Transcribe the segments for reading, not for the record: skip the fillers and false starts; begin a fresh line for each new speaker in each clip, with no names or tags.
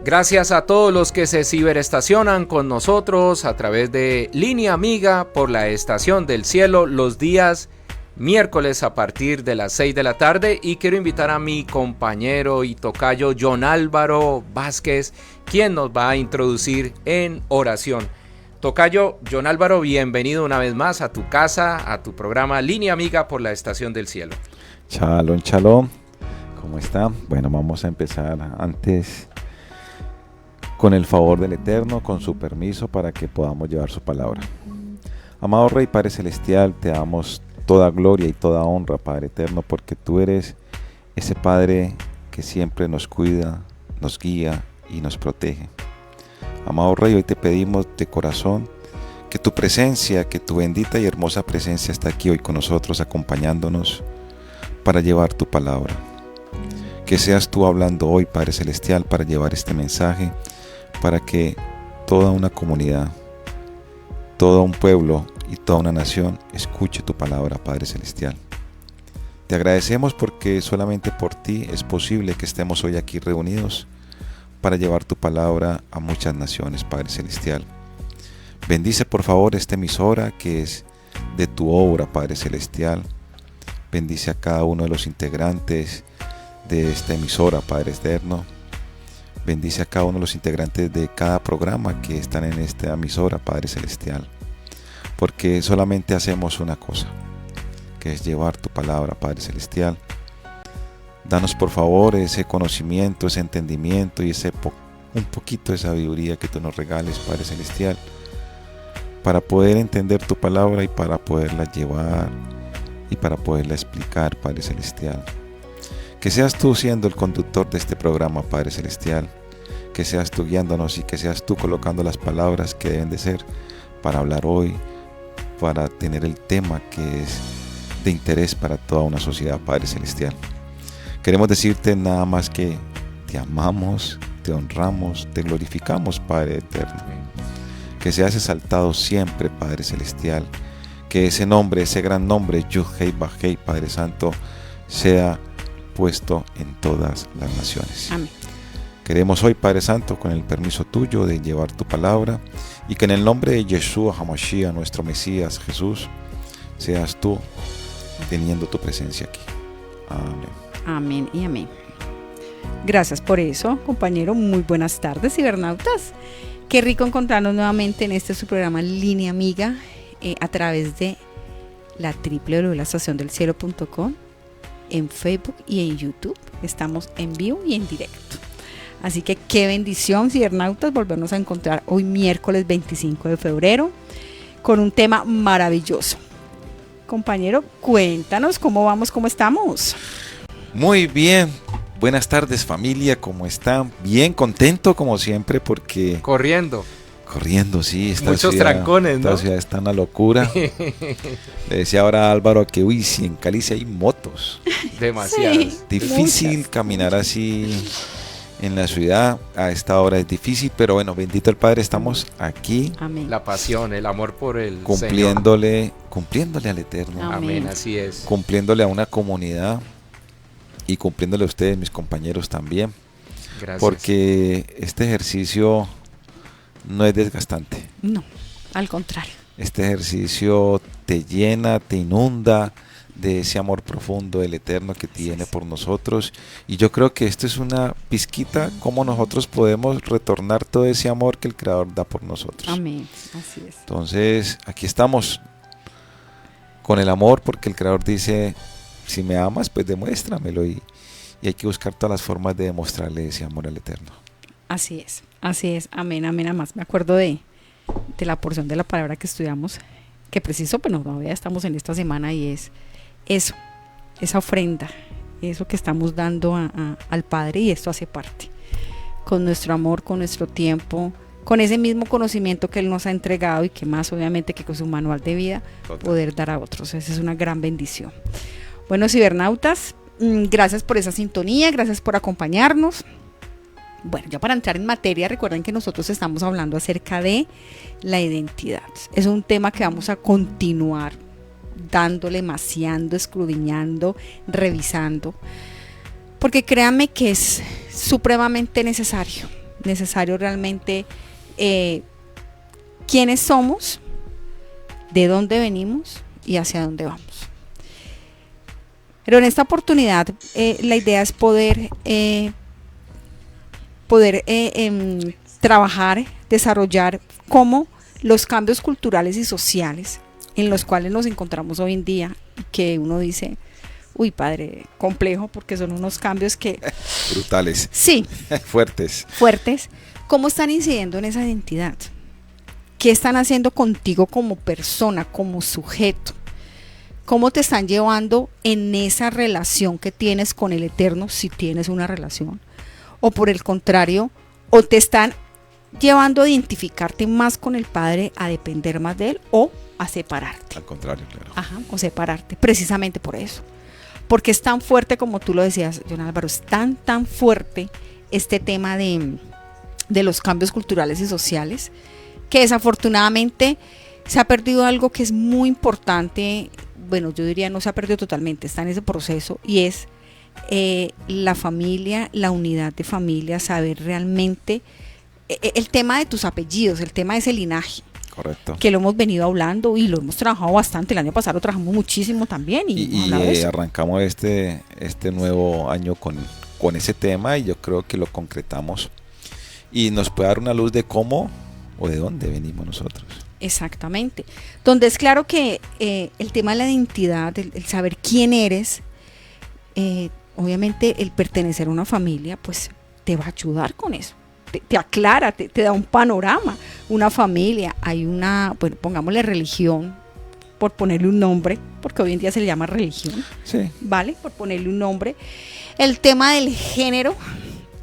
Gracias a todos los que se ciberestacionan con nosotros a través de Línea Amiga por la Estación del Cielo los días miércoles a partir de las 6 de la tarde. Y quiero invitar a mi compañero y tocayo John Álvaro Vázquez, quien nos va a introducir en oración. Tocayo John Álvaro, bienvenido una vez más a tu casa, a tu programa Línea Amiga por la Estación del Cielo.
Shalom, shalom. ¿Cómo está? Bueno, vamos a empezar antes con el favor del Eterno, con su permiso para que podamos llevar su palabra. Amado Rey, Padre Celestial, te damos toda gloria y toda honra, Padre Eterno, porque tú eres ese Padre que siempre nos cuida, nos guía y nos protege. Amado Rey, hoy te pedimos de corazón que tu presencia, que tu bendita y hermosa presencia está aquí hoy con nosotros, acompañándonos para llevar tu palabra. Que seas tú hablando hoy, Padre Celestial, para llevar este mensaje, para que toda una comunidad, todo un pueblo y toda una nación escuche tu palabra, Padre Celestial. Te agradecemos porque solamente por ti es posible que estemos hoy aquí reunidos para llevar tu palabra a muchas naciones, Padre Celestial. Bendice por favor esta emisora que es de tu obra, Padre Celestial. Bendice a cada uno de los integrantes de esta emisora, Padre Eterno. Bendice a cada uno de los integrantes de cada programa que están en esta emisora, Padre Celestial. Porque solamente hacemos una cosa, que es llevar tu palabra, Padre Celestial. Danos por favor ese conocimiento, ese entendimiento y un poquito de sabiduría que tú nos regales, Padre Celestial, para poder entender tu palabra y para poderla llevar y para poderla explicar, Padre Celestial. Que seas tú siendo el conductor de este programa, Padre Celestial. Que seas tú guiándonos y que seas tú colocando las palabras que deben de ser para hablar hoy, para tener el tema que es de interés para toda una sociedad, Padre Celestial. Queremos decirte nada más que te amamos, te honramos, te glorificamos, Padre Eterno. Que seas exaltado siempre, Padre Celestial. Que ese nombre, ese gran nombre, Yud-Hei Vah-Hei, Padre Santo, sea puesto en todas las naciones.
Amén.
Queremos hoy, Padre Santo, con el permiso tuyo de llevar tu palabra y que en el nombre de Yeshua HaMashiach, nuestro Mesías Jesús, seas tú teniendo tu presencia aquí. Amén.
Amén y amén. Gracias por eso, compañero. Muy buenas tardes, cibernautas. Qué rico encontrarnos nuevamente en este su programa Línea Amiga a través de la www.laestaciondelcielo.com, en Facebook y en YouTube. Estamos en vivo y en directo. Así que qué bendición, cibernautas, volvernos a encontrar hoy miércoles 25 de febrero con un tema maravilloso. Compañero, cuéntanos cómo vamos, cómo estamos.
Muy bien, buenas tardes familia, ¿cómo están? Bien contento como siempre porque...
Corriendo,
sí,
muchos trancones, ¿no?
Esta ciudad está una locura. Le decía ahora a Álvaro que, sí, en Cali sí hay motos.
Demasiadas.
Sí,
Difícil
muchas.
caminar así en la ciudad, a esta hora es difícil, pero bueno, bendito el Padre, estamos aquí.
Amén.
La pasión, el amor por el
Cumpliéndole al Eterno.
Señor. Amén, así es.
Cumpliéndole a una comunidad y cumpliéndole a ustedes, mis compañeros también.
Gracias.
Porque este ejercicio no es desgastante.
No, al contrario.
Este ejercicio te llena, te inunda de ese amor profundo del Eterno que tiene por nosotros. Y yo creo que esto es una pizquita cómo nosotros podemos retornar todo ese amor que el Creador da por nosotros.
Amén, así es.
Entonces, aquí estamos con el amor, porque el Creador dice, si me amas, pues demuéstramelo. Y hay que buscar todas las formas de demostrarle ese amor al Eterno.
Así es, amén, amén. Además me acuerdo de la porción de la palabra que estudiamos, que preciso, pero todavía estamos en esta semana, y es eso, esa ofrenda, eso que estamos dando al Padre, y esto hace parte, con nuestro amor, con nuestro tiempo, con ese mismo conocimiento que Él nos ha entregado, y que más obviamente que con su manual de vida,
Total.
poder dar a otros. Esa es una gran bendición. Bueno, cibernautas, gracias por esa sintonía, gracias por acompañarnos. Bueno, ya para entrar en materia, recuerden que nosotros estamos hablando acerca de la identidad. Es un tema que vamos a continuar dándole, maciando, escudriñando, revisando, porque créanme que es supremamente necesario necesario realmente quiénes somos, de dónde venimos y hacia dónde vamos. Pero en esta oportunidad la idea es poder trabajar, desarrollar cómo los cambios culturales y sociales en los cuales nos encontramos hoy en día, que uno dice, uy, padre, complejo, porque son unos cambios que...
brutales.
Sí.
Fuertes.
¿Cómo están incidiendo en esa identidad? ¿Qué están haciendo contigo como persona, como sujeto? ¿Cómo te están llevando en esa relación que tienes con el Eterno, si tienes una relación? O por el contrario, o te están llevando a identificarte más con el Padre, a depender más de Él, o a separarte.
Al contrario, claro.
Ajá, o separarte, precisamente por eso. Porque es tan fuerte, como tú lo decías, John Álvaro, es tan fuerte este tema de los cambios culturales y sociales, que desafortunadamente se ha perdido algo que es muy importante. Bueno, yo diría no se ha perdido totalmente, está en ese proceso, y es la familia, la unidad de familia, saber realmente el tema de tus apellidos, el tema de ese linaje.
Correcto.
Que lo hemos venido hablando y lo hemos trabajado bastante. El año pasado lo trabajamos muchísimo también. Y
arrancamos este nuevo año con ese tema, y yo creo que lo concretamos y nos puede dar una luz de cómo o de dónde venimos nosotros.
Exactamente. Donde es claro que el tema de la identidad, el saber quién eres, obviamente el pertenecer a una familia, pues te va a ayudar con eso. Te aclara, te da un panorama. Una familia, hay una, bueno, pongámosle religión, por ponerle un nombre, porque hoy en día se le llama religión,
sí,
¿vale? Por ponerle un nombre. El tema del género,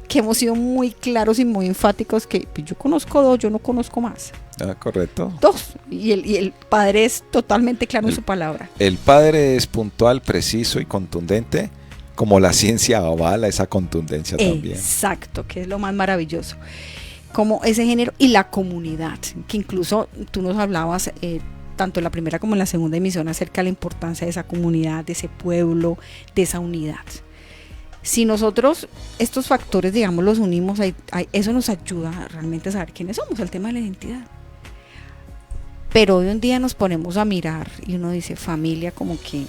que hemos sido muy claros y muy enfáticos, que yo conozco dos, yo no conozco más.
Correcto.
Dos, y el Padre es totalmente claro en su palabra.
El Padre es puntual, preciso y contundente, como la ciencia avala esa contundencia también.
Exacto, que es lo más maravilloso. Como ese género y la comunidad, que incluso tú nos hablabas, tanto en la primera como en la segunda emisión, acerca de la importancia de esa comunidad, de ese pueblo, de esa unidad. Si nosotros estos factores, digamos, los unimos, eso nos ayuda realmente a saber quiénes somos, el tema de la identidad. Pero hoy en día nos ponemos a mirar y uno dice familia, como que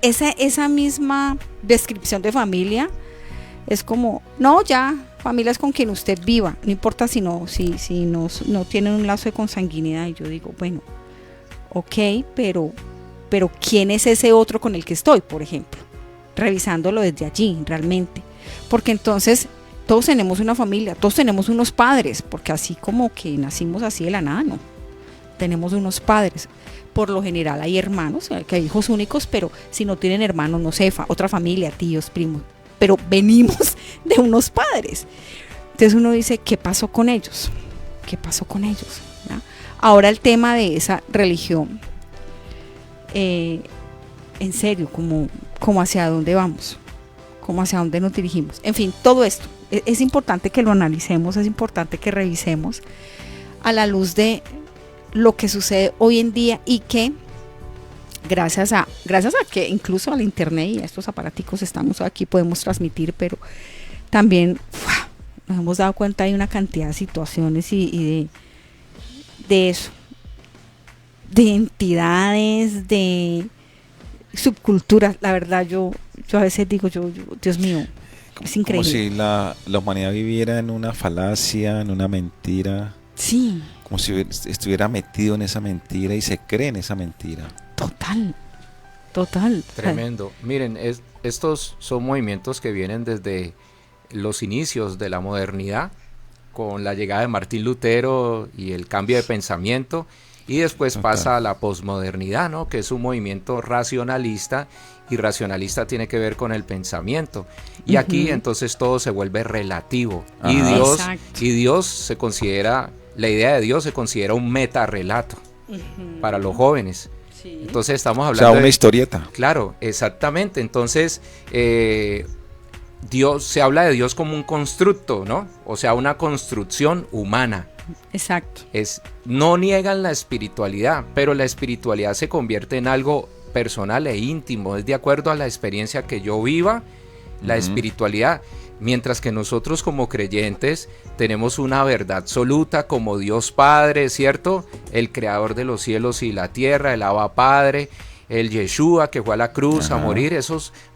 esa misma descripción de familia es como, no, ya, familia es con quien usted viva, no importa si no tienen un lazo de consanguinidad. Y yo digo, bueno, ok, pero ¿quién es ese otro con el que estoy, por ejemplo? Revisándolo desde allí, realmente. Porque entonces todos tenemos una familia, todos tenemos unos padres, porque así como que nacimos así de la nada, no. Tenemos unos padres. Por lo general hay hermanos, que hay hijos únicos, pero si no tienen hermanos, no sé, otra familia, tíos, primos, pero venimos de unos padres. Entonces uno dice, ¿qué pasó con ellos? ¿Qué pasó con ellos? ¿Ya? Ahora el tema de esa religión, en serio, como hacia dónde vamos, como hacia dónde nos dirigimos. En fin, todo esto es importante que lo analicemos, es importante que revisemos a la luz de lo que sucede hoy en día, y que gracias a que incluso al internet y a estos aparaticos estamos aquí, podemos transmitir, pero también nos hemos dado cuenta de una cantidad de situaciones y de eso, de entidades, de subculturas. La verdad, yo a veces digo, Dios mío, es increíble.
Como si la humanidad viviera en una falacia, en una mentira.
Sí.
Como si estuviera metido en esa mentira y se cree en esa mentira.
Total.
Tremendo. Miren, estos son movimientos que vienen desde los inicios de la modernidad, con la llegada de Martín Lutero y el cambio de pensamiento, y después pasa a la posmodernidad, ¿no? Que es un movimiento racionalista, y racionalista tiene que ver con el pensamiento. Y aquí entonces todo se vuelve relativo. Y Dios se considera, la idea de Dios se considera un metarrelato para los jóvenes. Sí. Entonces estamos hablando,
o sea, una historieta.
Claro, exactamente. Entonces Dios, se habla de Dios como un constructo, ¿no? O sea, una construcción humana.
Exacto.
No niegan la espiritualidad, pero la espiritualidad se convierte en algo personal e íntimo. Es de acuerdo a la experiencia que yo viva, la espiritualidad. Mientras que nosotros como creyentes tenemos una verdad absoluta como Dios Padre, ¿cierto? El creador de los cielos y la tierra, el Abba Padre, el Yeshua que fue a la cruz a morir.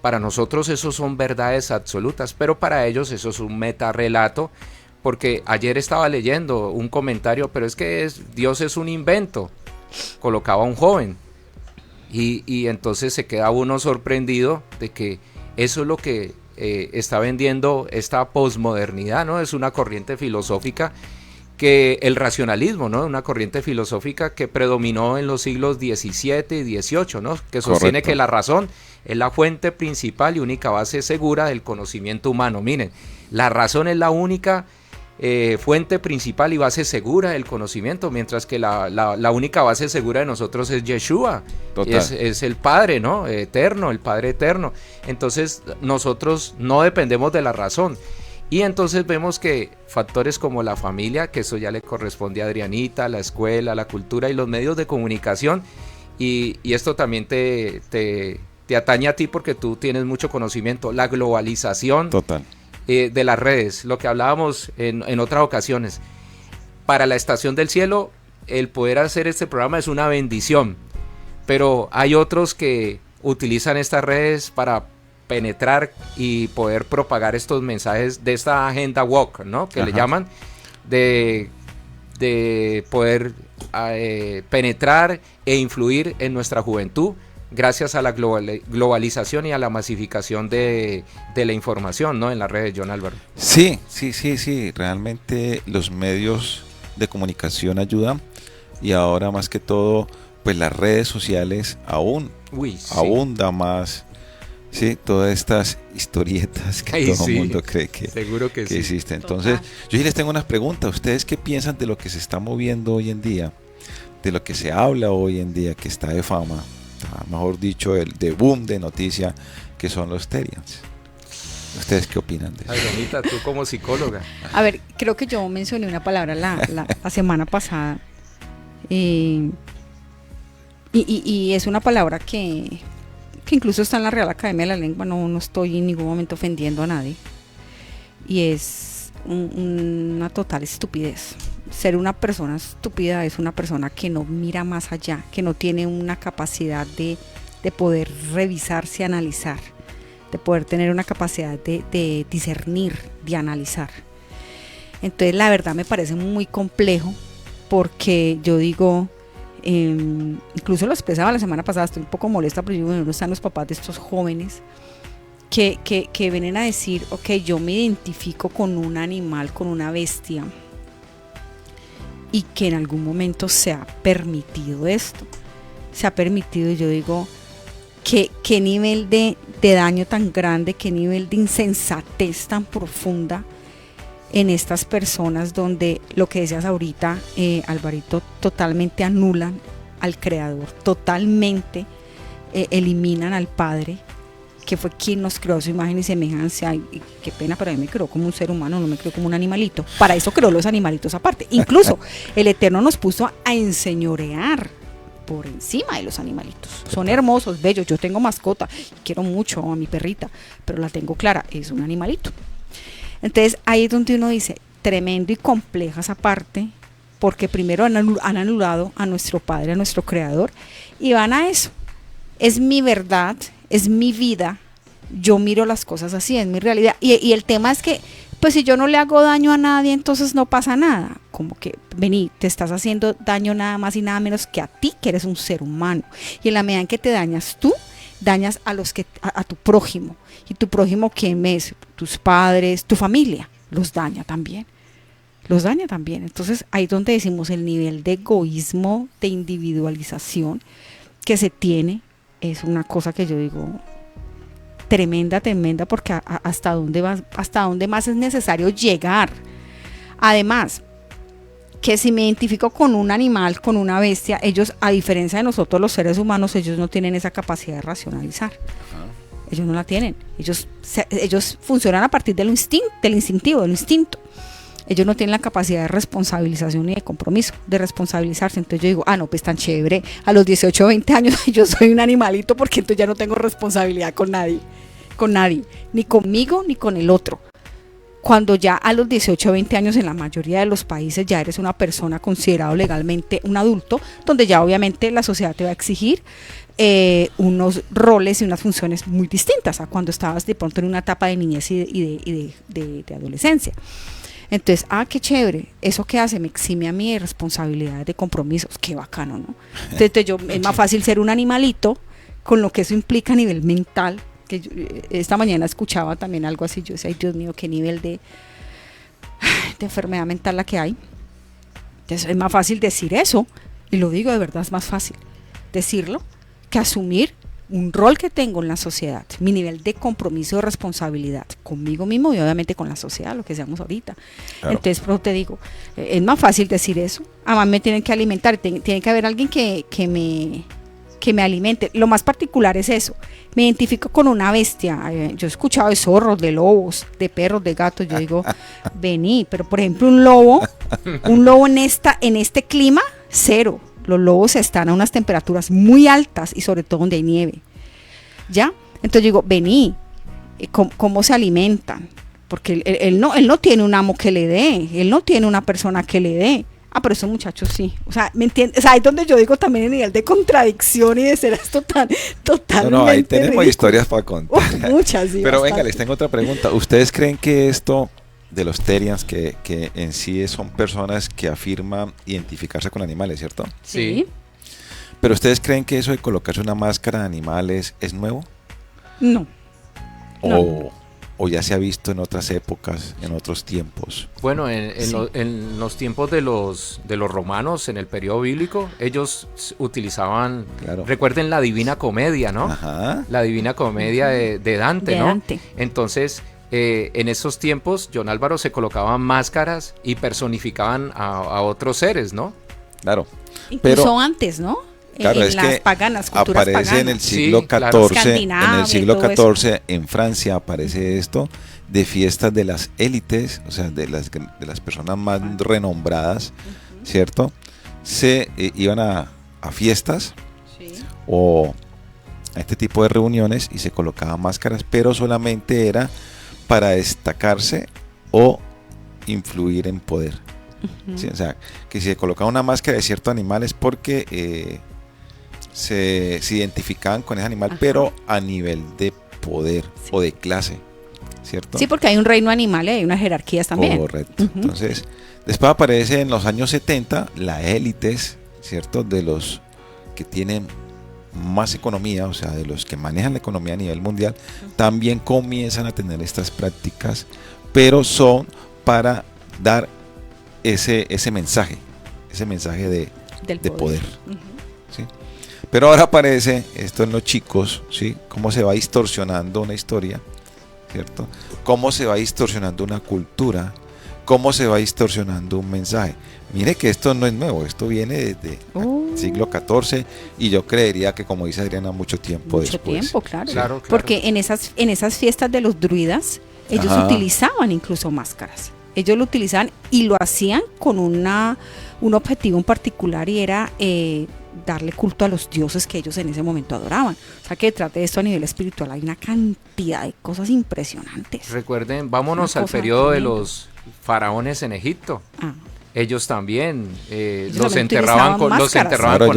Para nosotros esos son verdades absolutas, pero para ellos eso es un metarrelato, porque ayer estaba leyendo un comentario, pero es que Dios es un invento, colocaba a un joven, y entonces se queda uno sorprendido de que eso es lo que está vendiendo esta posmodernidad, ¿no? Es una corriente filosófica que el racionalismo, ¿no? Una corriente filosófica que predominó en los siglos XVII y XVIII, ¿no? Que sostiene que la razón es la fuente principal y única base segura del conocimiento humano. Miren, la razón es la única fuente principal y base segura del conocimiento, mientras que la única base segura de nosotros es Yeshua, es el Padre, ¿no? Eterno, el Padre eterno. Entonces nosotros no dependemos de la razón, y entonces vemos que factores como la familia, que eso ya le corresponde a Adrianita, la escuela, la cultura y los medios de comunicación, y esto también te atañe a ti porque tú tienes mucho conocimiento, la globalización de las redes, lo que hablábamos en otras ocasiones. Para la Estación del Cielo, el poder hacer este programa es una bendición, pero hay otros que utilizan estas redes para penetrar y poder propagar estos mensajes de esta agenda woke, ¿no? Que le llaman, de poder penetrar e influir en nuestra juventud, gracias a la globalización y a la masificación de la información, ¿no? En las redes, John Álvaro.
Sí, realmente los medios de comunicación ayudan, y ahora más que todo, pues las redes sociales abunda más, sí, todas estas historietas que todo el mundo cree que existen. Entonces, yo sí les tengo unas preguntas. ¿Ustedes qué piensan de lo que se está moviendo hoy en día? De lo que se habla hoy en día, que está de fama, mejor dicho, el de boom de noticia, que son los Terians. ¿Ustedes qué opinan de eso?
Ay, Donita, tú como psicóloga.
A ver, creo que yo mencioné una palabra la semana pasada, y es una palabra que incluso está en la Real Academia de la Lengua. No estoy en ningún momento ofendiendo a nadie, y es una total estupidez. Ser una persona estúpida es una persona que no mira más allá, que no tiene una capacidad de poder revisarse, analizar, de poder tener una capacidad de discernir, de analizar. Entonces la verdad me parece muy complejo, porque yo digo, incluso lo expresaba la semana pasada, estoy un poco molesta porque no están los papás de estos jóvenes que vienen a decir, ok, yo me identifico con un animal, con una bestia, y que en algún momento se ha permitido esto, se ha permitido. Y yo digo, qué nivel de daño tan grande, qué nivel de insensatez tan profunda en estas personas, donde lo que decías ahorita, Alvarito, totalmente anulan al Creador, totalmente eliminan al Padre, que fue quien nos creó a su imagen y semejanza. Y qué pena, pero a mí me creó como un ser humano, no me creó como un animalito. Para eso creó los animalitos aparte. Incluso el Eterno nos puso a enseñorear por encima de los animalitos. Son hermosos, bellos. Yo tengo mascota, quiero mucho a mi perrita, pero la tengo clara, es un animalito. Entonces ahí es donde uno dice, tremendo y compleja esa parte, porque primero han anulado a nuestro Padre, a nuestro Creador, y van a eso. Es mi verdad, es mi vida, yo miro las cosas así, es mi realidad. Y el tema es que, pues si yo no le hago daño a nadie, entonces no pasa nada. Como que, vení, te estás haciendo daño nada más y nada menos que a ti, que eres un ser humano. Y en la medida en que te dañas tú, dañas a tu prójimo. Y tu prójimo, ¿quién es? Tus padres, tu familia, los daña también. Entonces ahí es donde decimos, el nivel de egoísmo, de individualización que se tiene, es una cosa que yo digo tremenda, porque hasta dónde más es necesario llegar. Además, que si me identifico con un animal, con una bestia, ellos, a diferencia de nosotros los seres humanos, ellos no tienen esa capacidad de racionalizar. Ellos no la tienen. Ellos funcionan a partir del instinto. Ellos no tienen la capacidad de responsabilización ni de compromiso, de responsabilizarse. Entonces yo digo, no, pues tan chévere, a los 18 o 20 años yo soy un animalito, porque entonces ya no tengo responsabilidad con nadie. con nadie, ni conmigo ni con el otro. Cuando ya a los 18 o 20 años en la mayoría de los países ya eres una persona considerado legalmente un adulto, donde ya obviamente la sociedad te va a exigir unos roles y unas funciones muy distintas a cuando estabas de pronto en una etapa de niñez y de adolescencia. Entonces, qué chévere, eso que hace me exime a mí de responsabilidades, de compromisos, qué bacano, ¿no? Entonces es más fácil ser un animalito con lo que eso implica a nivel mental. Que esta mañana escuchaba también algo así, yo decía, ay Dios mío, qué nivel de enfermedad mental la que hay. Entonces es más fácil decir eso, y lo digo de verdad, es más fácil decirlo que asumir un rol que tengo en la sociedad, mi nivel de compromiso y responsabilidad conmigo mismo y obviamente con la sociedad, lo que seamos ahorita. Claro. Entonces, pero te digo, es más fácil decir eso. Además me tienen que alimentar, tiene que haber alguien que me alimente. Lo más particular es eso. Me identifico con una bestia. Yo he escuchado de zorros, de lobos, de perros, de gatos. Yo digo, vení, pero por ejemplo un lobo en este clima, cero. Los lobos están a unas temperaturas muy altas y sobre todo donde hay nieve. ¿Ya? Entonces digo, vení, ¿cómo se alimentan? Porque él no tiene un amo que le dé, él no tiene una persona que le dé. Pero esos muchachos sí, o sea, ¿me entiendes? O sea, ahí es donde yo digo también el nivel de contradicción y de ser esto totalmente
No, ahí tenemos ridículo.
Historias
para contar.
Muchas, sí.
Pero venga, les tengo otra pregunta. ¿Ustedes creen que esto de los Therians, que en sí son personas que afirman identificarse con animales, ¿cierto?
Sí.
¿Pero ustedes creen que eso de colocarse una máscara de animales es nuevo?
No.
¿O ya se ha visto en otras épocas, en otros tiempos?
Bueno, en los tiempos de los romanos, en el periodo bíblico, ellos utilizaban, claro. Recuerden la Divina Comedia, ¿no? Ajá. La Divina Comedia de Dante, ¿no? Dante. Entonces, en esos tiempos, John Álvaro, se colocaban máscaras y personificaban a otros seres, ¿no?
Claro.
Incluso antes, ¿no?
Claro,
en las paganas, culturas
aparece
paganas.
En el siglo XIV,
claro.
En el siglo XIV en Francia aparece esto de fiestas de las élites, o sea, de las personas más renombradas, ¿cierto? Se iban a fiestas o a este tipo de reuniones y se colocaban máscaras, pero solamente era para destacarse o influir en poder. ¿Sí? O sea, que si se colocaba una máscara de cierto animal es porque se identificaban con ese animal, pero a nivel de poder o de clase, ¿cierto?
Sí, porque hay un reino animal y hay unas jerarquías también.
Correcto. Entonces, después aparece en los años 70 las élites, ¿cierto? De los que tienen más economía, o sea, de los que manejan la economía a nivel mundial, también comienzan a tener estas prácticas, pero son para dar ese mensaje de poder. ¿Sí? Pero ahora aparece esto en los chicos, ¿sí? Cómo se va distorsionando una historia, ¿cierto? Cómo se va distorsionando una cultura, cómo se va distorsionando un mensaje. Mire que esto no es nuevo, esto viene desde el siglo XIV y yo creería que, como dice Adriana, mucho tiempo después.
Mucho tiempo, claro.
Sí.
Claro. Porque en esas fiestas de los druidas, ellos utilizaban incluso máscaras. Ellos lo utilizaban y lo hacían con un objetivo en particular, y era darle culto a los dioses que ellos en ese momento adoraban. O sea que detrás de esto a nivel espiritual hay una cantidad de cosas impresionantes.
Recuerden, vámonos al periodo de los faraones en Egipto. Ellos también los enterraban con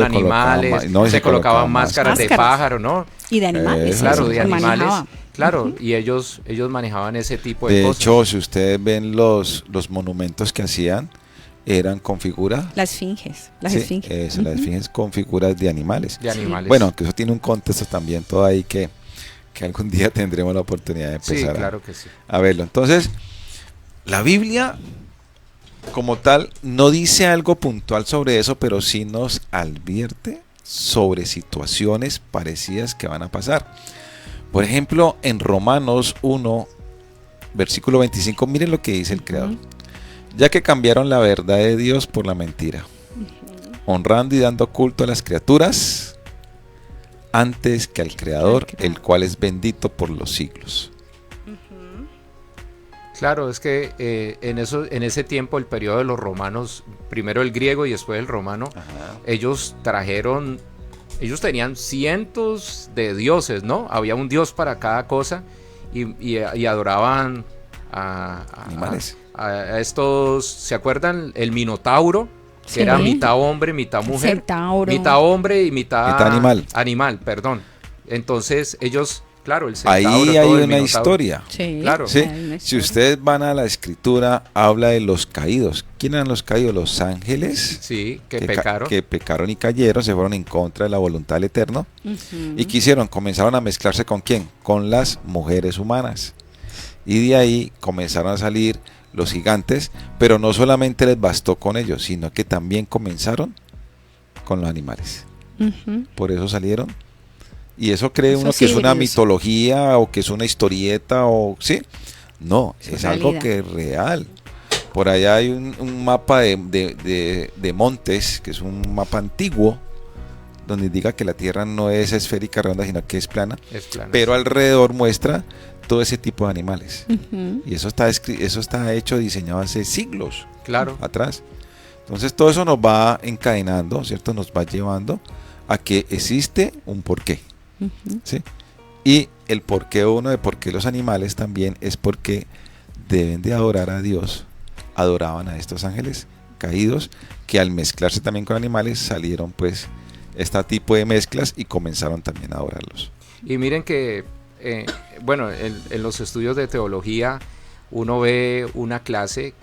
animales, se colocaban máscaras de pájaro, ¿no?
Y de animales.
Claro, de animales. Claro, y ellos manejaban ese tipo de cosas.
De hecho, si ustedes ven los monumentos que hacían, eran con figuras.
Las esfinges.
Las esfinges con figuras de animales.
Bueno,
que eso tiene un contexto también todo ahí que algún día tendremos la oportunidad de empezar a verlo. Entonces, la Biblia como tal no dice algo puntual sobre eso, pero sí nos advierte sobre situaciones parecidas que van a pasar. Por ejemplo, en Romanos 1, versículo 25, miren lo que dice el Creador. Ya que cambiaron la verdad de Dios por la mentira, honrando y dando culto a las criaturas antes que al Creador, el cual es bendito por los siglos.
Claro, es que en ese tiempo, el periodo de los romanos, primero el griego y después el romano, ellos tenían cientos de dioses, ¿no? Había un dios para cada cosa, y adoraban
Animales.
a estos, ¿se acuerdan? El Minotauro, que
Sí.
era mitad hombre, mitad mujer.
Centauro.
Mitad hombre y mitad
animal.
Animal, perdón. Entonces ellos, claro, el centauro.
Ahí hay
todo el
una
Minotauro.
historia.
Sí,
Claro.
¿Sí?
hay una
Si
historia.
ustedes van a la escritura, habla de los caídos. ¿Quién eran los caídos? Los ángeles
Sí, que
ca-
pecaron.
que pecaron y cayeron, se fueron en contra de la voluntad del Eterno.
Ujú.
¿Y qué hicieron? Comenzaron a mezclarse ¿con quién? Con las mujeres humanas. Y de ahí comenzaron a salir los gigantes, pero no solamente les bastó con ellos, sino que también comenzaron con los animales.
Ujú.
Por eso salieron. Y eso cree uno
Esos
que es una
híbridos.
mitología o que es una historieta o sí. No,
Es
es algo
realidad.
que es real. Por allá hay un mapa de montes, que es un mapa antiguo, donde indica que la Tierra no es esférica redonda, sino que es plana,
Es plana.
pero alrededor muestra todo ese tipo de animales.
Ujú.
Y eso está hecho, diseñado hace siglos
Claro.
atrás. Entonces todo eso nos va encadenando, ¿cierto? Nos va llevando a que existe un porqué,
Ujú.
¿sí? Y el porqué uno de por qué los animales también es porque deben de adorar a Dios. Adoraban a estos ángeles caídos que al mezclarse también con animales salieron pues este tipo de mezclas y comenzaron también a adorarlos.
Y miren que, bueno, en los estudios de teología uno ve una clase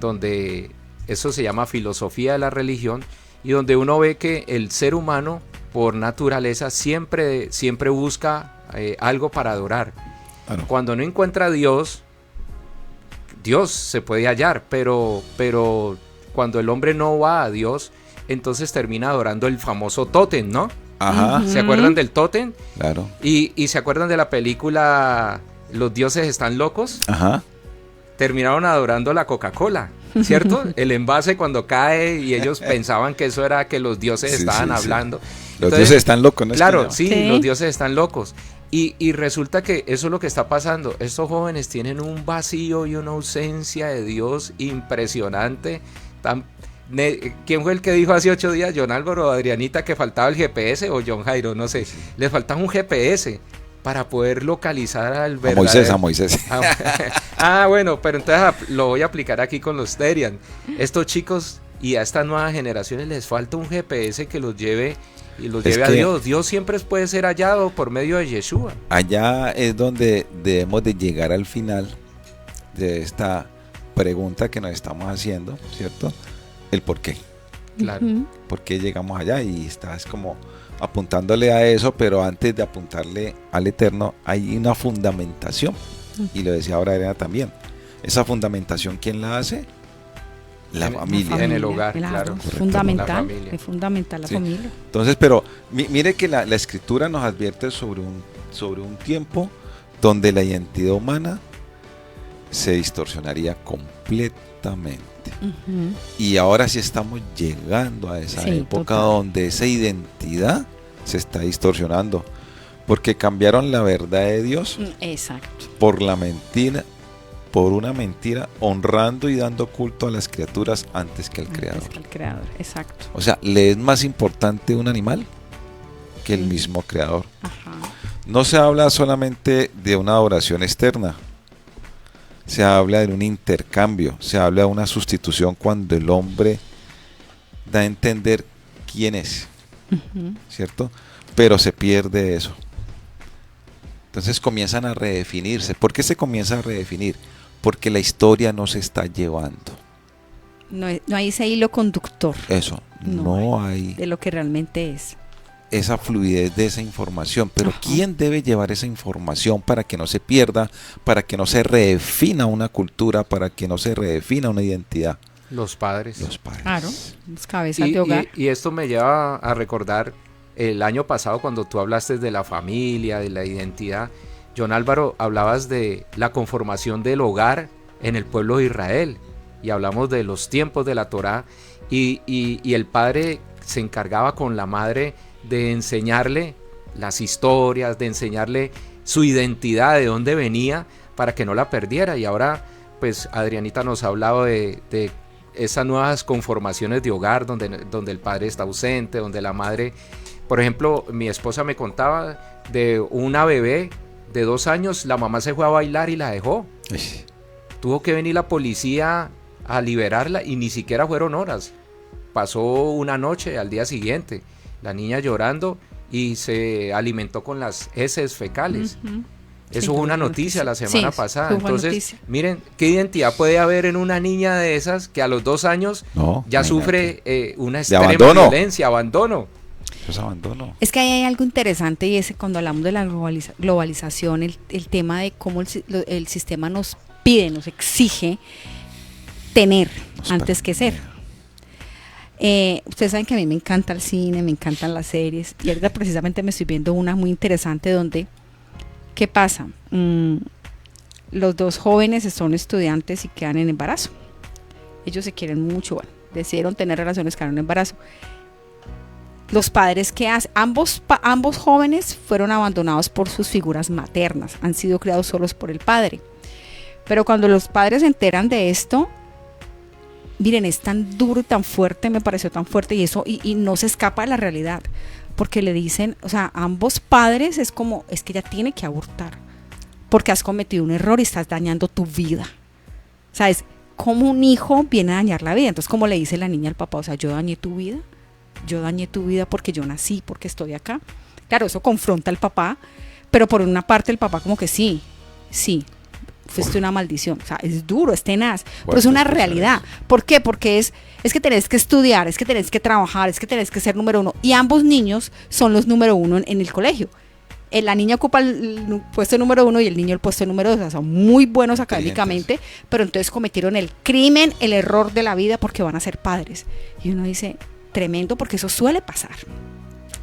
donde eso se llama filosofía de la religión y donde uno ve que el ser humano por naturaleza siempre busca algo para adorar.
Claro.
Cuando no encuentra a Dios, Dios se puede hallar, pero cuando el hombre no va a Dios, entonces termina adorando el famoso tótem, ¿no?
Ajá,
Ujú.
¿Se acuerdan del tótem?
claro.
Y se acuerdan de la película Los dioses están locos.
Ajá.
Terminaron adorando la Coca-Cola, ¿cierto? El envase cuando cae y ellos pensaban que eso era que los dioses
Sí,
estaban
sí, sí.
hablando.
Los
Entonces,
dioses están locos, ¿no? Es que
Claro,
no.
sí,
Sí.
los dioses están locos. Y resulta que eso es lo que está pasando. Estos jóvenes tienen un vacío y una ausencia de Dios impresionante. ¿Quién fue el que dijo hace 8 días? ¿John Álvaro o Adrianita que faltaba el GPS? ¿O John Jairo? No sé. Les faltaba un GPS para poder localizar al verdadero...
A Moisés.
Bueno, pero entonces lo voy a aplicar aquí con los Terian. Estos chicos y a estas nuevas generaciones les falta un GPS que los lleve y los
Es
lleve a
que-
Dios. Dios siempre puede ser hallado por medio de Yeshua.
Allá es donde debemos de llegar al final de esta pregunta que nos estamos haciendo, ¿cierto? El por qué.
Claro.
Ujú.
¿Por qué llegamos allá? Y estás como apuntándole a eso, pero antes de apuntarle al Eterno hay una fundamentación. Y lo decía ahora Elena también. Esa fundamentación, ¿quién la hace? La
En-
familia.
En el hogar, claro.
Correcto.
Fundamental,
La familia.
es fundamental la
Sí.
familia.
Entonces, pero mire que la escritura nos advierte sobre un tiempo donde la identidad humana se distorsionaría completamente.
Ujú.
Y ahora sí estamos llegando a esa
Sí,
época
total.
donde esa identidad se está distorsionando. Porque cambiaron la verdad de Dios
Exacto.
por la mentira, por una mentira, honrando y dando culto a las criaturas antes que al Creador.
Antes que al creador, exacto.
O sea, ¿le es más importante un animal que el
Mm.
mismo Creador?
Ajá.
No se habla solamente de una adoración externa, se habla de un intercambio, se habla de una sustitución cuando el hombre da a entender quién es,
Ujú.
¿cierto? Pero se pierde eso. Entonces comienzan a redefinirse. ¿Por qué se comienza a redefinir? Porque la historia no se está llevando.
No hay ese hilo conductor
Eso,
No
no hay
de lo que realmente es.
esa fluidez de esa información. Pero
Ajá.
¿quién debe llevar esa información para que no se pierda, para que no se redefina una cultura, para que no se redefina una identidad?
Los padres.
Los padres.
Claro, las cabezas
Y,
de hogar.
y esto me lleva a recordar el año pasado cuando tú hablaste de la familia, de la identidad. John Álvaro, hablabas de la conformación del hogar en el pueblo de Israel y hablamos de los tiempos de la Torá y el padre se encargaba con la madre de enseñarle las historias, de enseñarle su identidad, de dónde venía, para que no la perdiera. Y ahora, pues Adrianita nos ha hablado de esas nuevas conformaciones de hogar donde el padre está ausente, donde la madre... Por ejemplo, mi esposa me contaba de una bebé de 2 años, la mamá se fue a bailar y la dejó.
Uy,
Tuvo que venir la policía a liberarla y ni siquiera fueron horas. Pasó una noche al día siguiente, la niña llorando y se alimentó con las heces fecales. Eso
Sí,
fue una
fue
noticia la semana
Sí,
pasada.
fue una
Entonces,
noticia.
miren, ¿qué identidad puede haber en una niña de esas que a los 2 años
no,
ya
imagínate.
sufre una extrema
abandono.
violencia, abandono?
Eso es abandono.
Es que ahí hay algo interesante y es que cuando hablamos de la globalización, el tema de cómo el sistema nos pide, nos exige tener
Nos
antes que ser. Ustedes saben que a mí me encanta el cine, me encantan las series y ahorita precisamente me estoy viendo una muy interesante donde, ¿qué pasa? Los 2 jóvenes son estudiantes y quedan en embarazo. Ellos se quieren mucho, bueno, decidieron tener relaciones, quedaron en embarazo. Los padres que hacen, ambos jóvenes fueron abandonados por sus figuras maternas, han sido criados solos por el padre. Pero cuando los padres se enteran de esto, miren, es tan duro y tan fuerte, me pareció tan fuerte y eso, y no se escapa de la realidad, porque le dicen, o sea, ambos padres es como, es que ella tiene que abortar, porque has cometido un error y estás dañando tu vida. O sea, es como un hijo viene a dañar la vida. Entonces, como le dice la niña al papá, o sea, yo dañé tu vida porque yo nací, porque estoy acá. Claro, eso confronta al papá, pero por una parte el papá como que sí, fuiste una maldición. O sea, es duro, es tenaz, pero es una realidad. ¿Por qué? Porque es que tenés que estudiar, es que tenés que trabajar, es que tenés que ser número 1. Y ambos niños son los número 1 en el colegio. La niña ocupa el puesto número 1 y el niño el puesto número 2. O sea, son muy buenos académicamente, pero entonces cometieron el crimen, el error de la vida porque van a ser padres. Y uno dice, tremendo, porque eso suele pasar.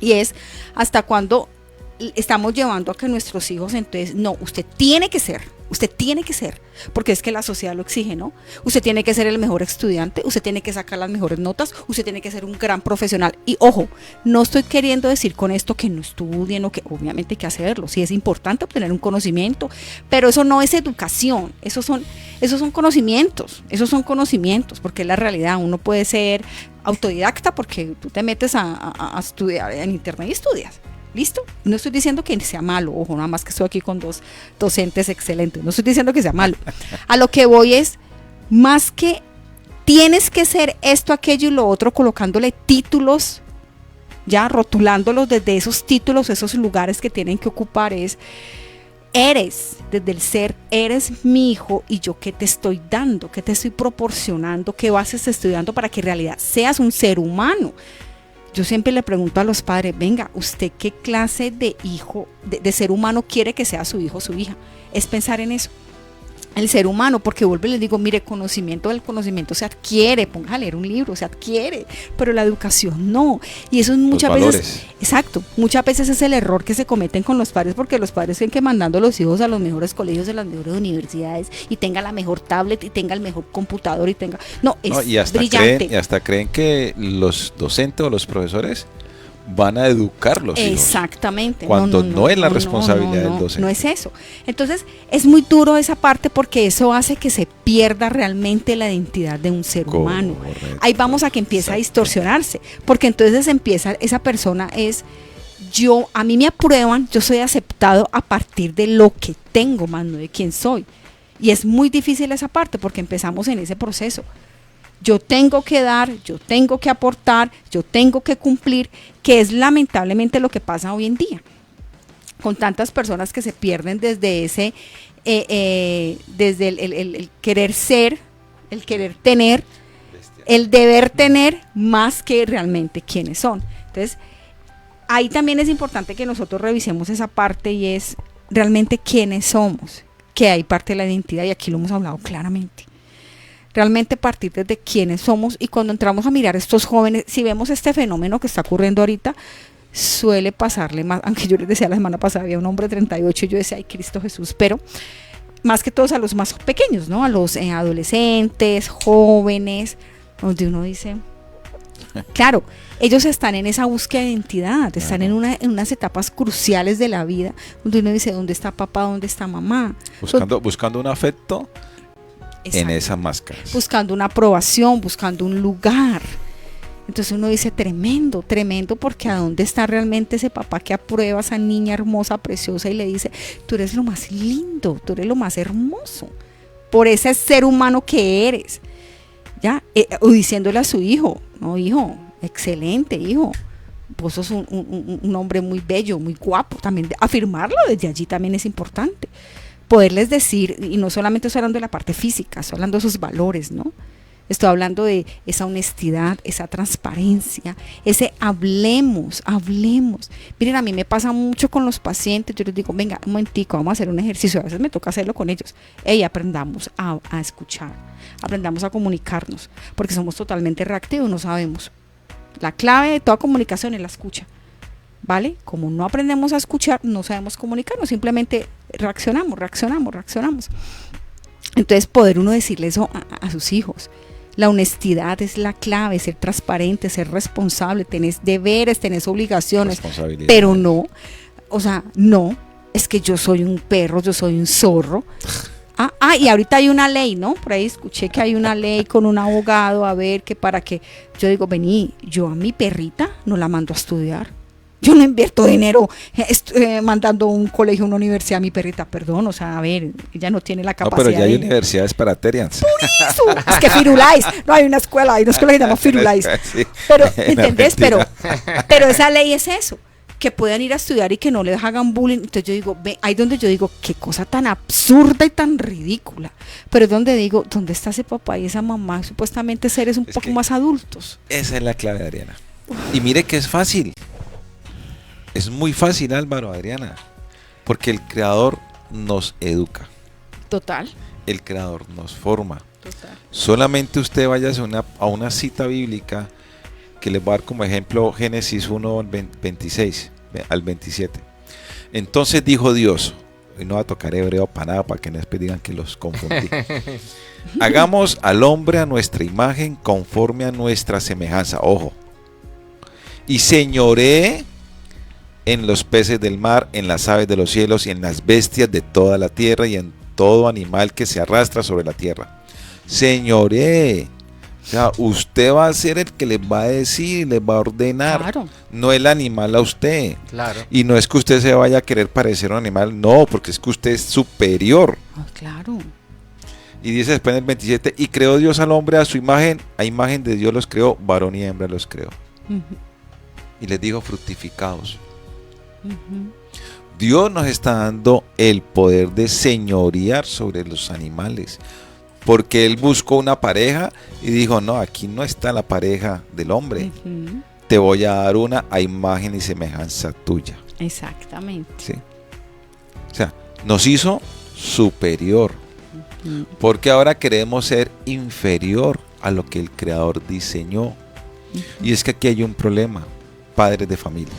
Y es hasta cuando estamos llevando a que nuestros hijos, entonces, no, usted tiene que ser, porque es que la sociedad lo exige, ¿no? Usted tiene que ser el mejor estudiante, usted tiene que sacar las mejores notas, usted tiene que ser un gran profesional. Y ojo, no estoy queriendo decir con esto que no estudien o que obviamente hay que hacerlo, sí es importante obtener un conocimiento, pero eso no es educación, esos son conocimientos, porque es la realidad. Uno puede ser autodidacta porque tú te metes a estudiar en internet y estudias. ¿Listo? No estoy diciendo que sea malo, ojo, nada más que estoy aquí con 2 docentes excelentes, no estoy diciendo que sea malo. A lo que voy es, más que tienes que ser esto, aquello y lo otro, colocándole títulos, ya rotulándolos desde esos títulos, esos lugares que tienen que ocupar, eres, desde el ser, eres mi hijo y yo qué te estoy dando, qué te estoy proporcionando, qué vas a estar estudiando para que en realidad seas un ser humano. Yo siempre le pregunto a los padres, venga, ¿usted qué clase de hijo, de ser humano quiere que sea su hijo o su hija? Es pensar en eso, el ser humano, porque vuelvo y les digo, mire, el conocimiento se adquiere, ponga a leer un libro, se adquiere, pero la educación no. Y eso es muchas veces, exacto, muchas veces es el error que se cometen con los padres, porque los padres creen que mandando a los hijos a los mejores colegios, a las mejores universidades, y tenga la mejor tablet, y tenga el mejor computador, es brillante.
Y hasta creen que los docentes o los profesores van a educar los hijos.
Exactamente.
Cuando no es la responsabilidad del docente.
No es eso. Entonces, es muy duro esa parte porque eso hace que se pierda realmente la identidad de un ser humano. Ahí vamos a que empieza a distorsionarse, porque entonces empieza, esa persona a mí me aprueban, yo soy aceptado a partir de lo que tengo, más no de quién soy. Y es muy difícil esa parte porque empezamos en ese proceso. Yo tengo que dar, yo tengo que aportar, yo tengo que cumplir, que es lamentablemente lo que pasa hoy en día, con tantas personas que se pierden desde ese, desde el querer ser, el querer tener, el deber tener, más que realmente quiénes son. Entonces, ahí también es importante que nosotros revisemos esa parte y es realmente quiénes somos, que hay parte de la identidad y aquí lo hemos hablado claramente. Realmente partir desde quiénes somos, y cuando entramos a mirar estos jóvenes, si vemos este fenómeno que está ocurriendo ahorita, suele pasarle más, aunque yo les decía la semana pasada, había un hombre de 38 y yo decía, ay Cristo Jesús, pero más que todos a los más pequeños, ¿no? A los adolescentes, jóvenes, donde uno dice, claro, ellos están en esa búsqueda de identidad, están en unas etapas cruciales de la vida, donde uno dice, ¿dónde está papá? ¿Dónde está mamá?
Buscando un afecto. Exacto. En esas máscaras.
Buscando una aprobación, buscando un lugar. Entonces uno dice, tremendo, tremendo, porque ¿a dónde está realmente ese papá que aprueba a esa niña hermosa, preciosa y le dice, tú eres lo más lindo, tú eres lo más hermoso, por ese ser humano que eres? ¿Ya? O diciéndole a su hijo, no, hijo, excelente, hijo, vos sos un hombre muy bello, muy guapo. También afirmarlo desde allí también es importante. Poderles decir, y no solamente estoy hablando de la parte física, estoy hablando de sus valores, ¿no? Estoy hablando de esa honestidad, esa transparencia, ese hablemos. Miren, a mí me pasa mucho con los pacientes. Yo les digo, venga, un momentico, vamos a hacer un ejercicio. A veces me toca hacerlo con ellos. Aprendamos a escuchar, aprendamos a comunicarnos, porque somos totalmente reactivos, no sabemos. La clave de toda comunicación es la escucha, ¿vale? Como no aprendemos a escuchar, no sabemos comunicarnos, simplemente reaccionamos. Entonces, poder uno decirle eso a sus hijos. La honestidad es la clave, ser transparente, ser responsable, tenés deberes, tenés obligaciones, pero no, o sea, no, es que yo soy un perro, yo soy un zorro. Y ahorita hay una ley, ¿no? Por ahí escuché que hay una ley con un abogado, a ver, que para que, yo digo, vení, yo a mi perrita no la mando a estudiar. Yo no invierto dinero mandando a un colegio, a una universidad a mi perrita, perdón, o sea, a ver, ella no tiene la capacidad.
No, pero ya hay universidades para Terians.
Por eso, es que Firulais, no hay una escuela que se llama Firulais. Sí, pero, ¿entendés? Pero esa ley es eso, que puedan ir a estudiar y que no les hagan bullying. Entonces yo digo, ahí donde yo digo, qué cosa tan absurda y tan ridícula. Pero es donde digo, ¿dónde está ese papá y esa mamá? Supuestamente seres un poco más adultos.
Esa es la clave, Adriana. Y mire que es fácil. Es muy fácil, Álvaro, Adriana, porque el Creador nos educa.
Total.
El Creador nos forma.
Total.
Solamente usted vaya a una cita bíblica que les voy a dar como ejemplo Génesis 1, 26 al 27. Entonces dijo Dios, y no va a tocar hebreo para nada, para que no después digan que los confundí. Hagamos al hombre a nuestra imagen, conforme a nuestra semejanza. Ojo. Y señoree en los peces del mar, en las aves de los cielos y en las bestias de toda la tierra y en todo animal que se arrastra sobre la tierra. Señoré, o sea, usted va a ser el que les va a decir, les va a ordenar, claro. No el animal a usted.
Claro.
Y no es que usted se vaya a querer parecer a un animal, no, porque es que usted es superior.
Claro.
Y dice después en el 27, y creó Dios al hombre a su imagen, a imagen de Dios los creó, varón y hembra los creó. Y les dijo, fructificaos. Dios nos está dando el poder de señorear sobre los animales, porque Él buscó una pareja y dijo, no, aquí no está la pareja del hombre, te voy a dar una a imagen y semejanza tuya.
Exactamente.
¿Sí? O sea, nos hizo superior, porque ahora queremos ser inferior a lo que el Creador diseñó. Y es que aquí hay un problema, padres de familia.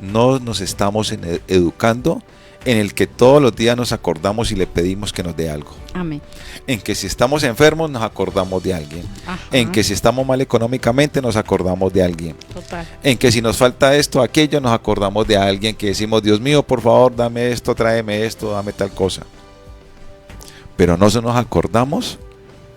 No nos estamos educando en el que todos los días nos acordamos y le pedimos que nos dé algo.
Amén.
En que si estamos enfermos nos acordamos de alguien.
Ajá.
En que si estamos mal económicamente nos acordamos de alguien.
Total.
En que si nos falta esto, aquello, nos acordamos de alguien, que decimos, Dios mío, por favor, dame esto, tráeme esto, dame tal cosa. Pero no nos acordamos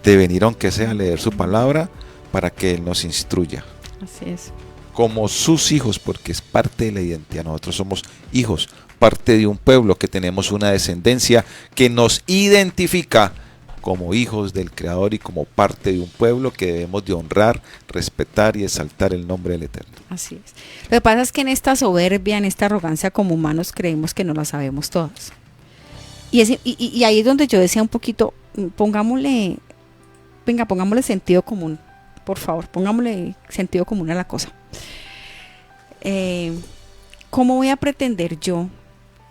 de venir, aunque sea a leer su palabra, para que Él nos instruya.
Así es.
Como sus hijos, porque es parte de la identidad. Nosotros somos hijos, parte de un pueblo, que tenemos una descendencia que nos identifica como hijos del Creador y como parte de un pueblo que debemos de honrar, respetar y exaltar el nombre del Eterno.
Así es. Lo que pasa es que en esta soberbia, en esta arrogancia como humanos, creemos que no la sabemos todas. Y ahí es donde yo decía un poquito, pongámosle sentido común. Por favor, pongámosle sentido común a la cosa. ¿Cómo voy a pretender yo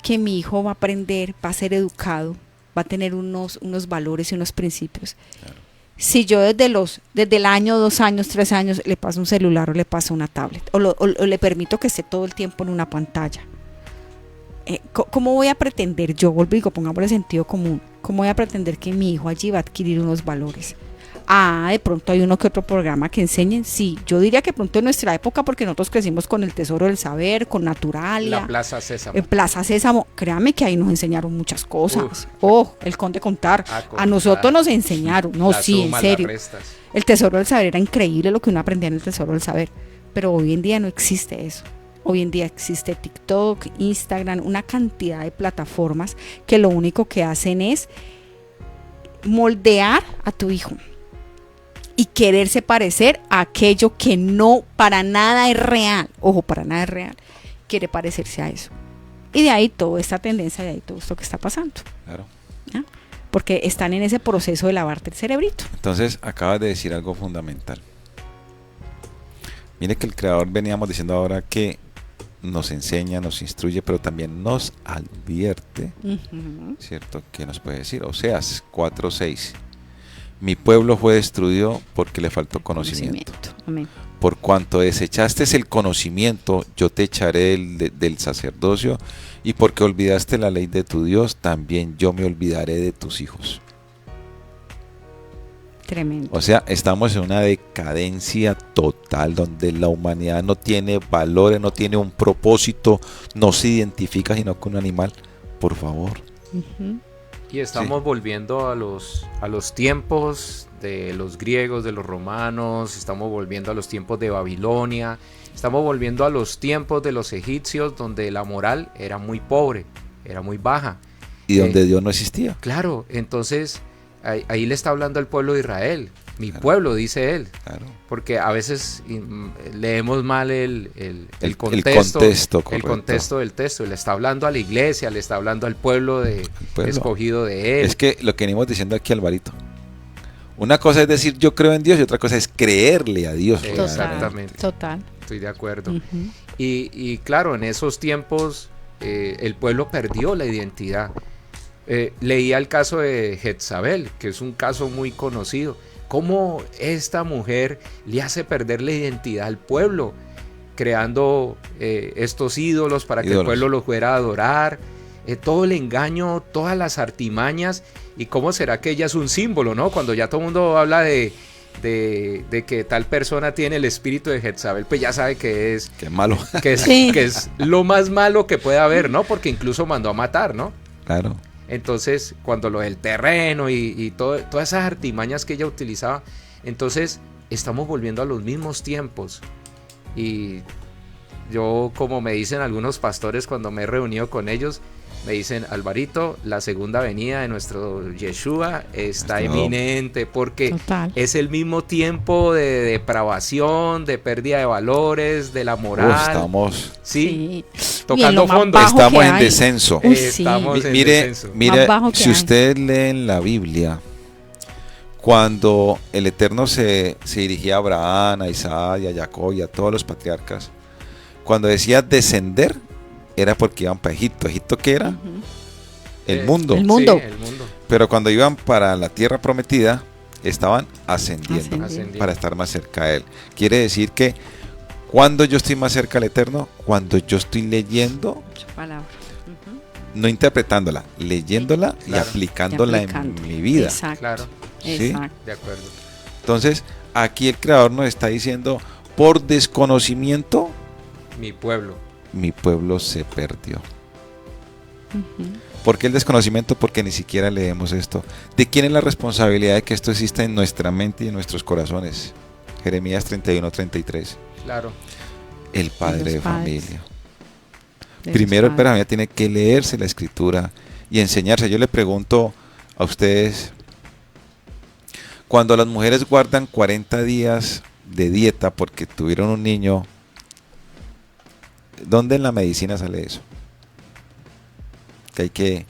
que mi hijo va a aprender, va a ser educado, va a tener unos valores y unos principios? Claro. Si yo desde el año, 2 años, 3 años le paso un celular o le paso una tablet o le permito que esté todo el tiempo en una pantalla, ¿cómo voy a pretender yo, digo, pongámosle sentido común, cómo voy a pretender que mi hijo allí va a adquirir unos valores? De pronto hay uno que otro programa que enseñen. Sí, yo diría que pronto en nuestra época, porque nosotros crecimos con el Tesoro del Saber, con Naturalia.
La Plaza Sésamo.
En Plaza Sésamo, créame que ahí nos enseñaron muchas cosas. El Conde Contar. A nosotros nos enseñaron. No, sí, en serio. El Tesoro del Saber era increíble lo que uno aprendía en el Tesoro del Saber. Pero hoy en día no existe eso. Hoy en día existe TikTok, Instagram, una cantidad de plataformas que lo único que hacen es moldear a tu hijo y quererse parecer a aquello que no para nada es real. Ojo, para nada es real. Quiere parecerse a eso. Y de ahí toda esta tendencia, de ahí todo esto que está pasando.
Claro.
¿Ya? Porque están en ese proceso de lavarte el cerebrito.
Entonces, acabas de decir algo fundamental. Mire que el creador veníamos diciendo ahora que nos enseña, nos instruye, pero también nos advierte, ¿cierto? ¿Qué nos puede decir? Oseas 4:6. Mi pueblo fue destruido porque le faltó conocimiento.
Amén.
Por cuanto desechaste el conocimiento, yo te echaré del sacerdocio, y porque olvidaste la ley de tu Dios, también yo me olvidaré de tus hijos.
Tremendo.
O sea, estamos en una decadencia total donde la humanidad no tiene valores, no tiene un propósito, no se identifica sino con un animal. Por favor.
Y estamos volviendo a los tiempos de los griegos, de los romanos, estamos volviendo a los tiempos de Babilonia, estamos volviendo a los tiempos de los egipcios, donde la moral era muy pobre, era muy baja.
Y donde Dios no existía.
Claro, entonces ahí le está hablando al pueblo de Israel. Mi pueblo, dice él. Claro. Porque a veces leemos mal el contexto del texto. Y le está hablando a la iglesia, le está hablando al pueblo escogido de él.
Es que lo que venimos diciendo aquí, Alvarito. Una cosa es decir yo creo en Dios y otra cosa es creerle a Dios.
Exactamente.
Total.
Estoy de acuerdo. Y claro, en esos tiempos el pueblo perdió la identidad. Leía el caso de Jezabel, que es un caso muy conocido. Cómo esta mujer le hace perder la identidad al pueblo, creando estos ídolos para que el pueblo los fuera a adorar, todo el engaño, todas las artimañas. Y cómo será que ella es un símbolo, ¿no? Cuando ya todo el mundo habla de que tal persona tiene el espíritu de Jezabel, pues ya sabe que es...
Qué malo.
Que es lo más malo que puede haber, ¿no? Porque incluso mandó a matar, ¿no?
Claro.
Entonces, cuando lo del terreno y todas esas artimañas que ella utilizaba, entonces estamos volviendo a los mismos tiempos. Y yo, como me dicen algunos pastores cuando me he reunido con ellos, me dicen, Alvarito, la segunda venida de nuestro Yeshua está inminente, porque es el mismo tiempo de depravación, de pérdida de valores, de la moral.
Estamos
tocando fondo.
Estamos en descenso.
Estamos en descenso.
Mire, si usted lee en la Biblia, cuando el Eterno se dirigía a Abraham, a Isaac y a Jacob y a todos los patriarcas, cuando decía descender, era porque iban para Egipto. ¿Egipto qué era? El mundo.
El mundo.
Sí, el mundo.
Pero cuando iban para la tierra prometida, estaban ascendiendo para estar más cerca de Él. Quiere decir que cuando yo estoy más cerca del Eterno, cuando yo estoy leyendo, no interpretándola, leyéndola y aplicándola en mi vida.
Exacto.
Claro.
¿Sí?
Exacto.
De acuerdo.
Entonces, aquí el Creador nos está diciendo, por desconocimiento,
mi pueblo
se perdió. ¿Por qué el desconocimiento? Porque ni siquiera leemos esto. ¿De quién es la responsabilidad de que esto exista en nuestra mente y en nuestros corazones? Jeremías 31:33.
Claro.
El padre de familia. Primero el padre de familia tiene que leerse la escritura y enseñarse. Yo le pregunto a ustedes, cuando las mujeres guardan 40 días de dieta porque tuvieron un niño, ¿dónde en la medicina sale eso? Que hay que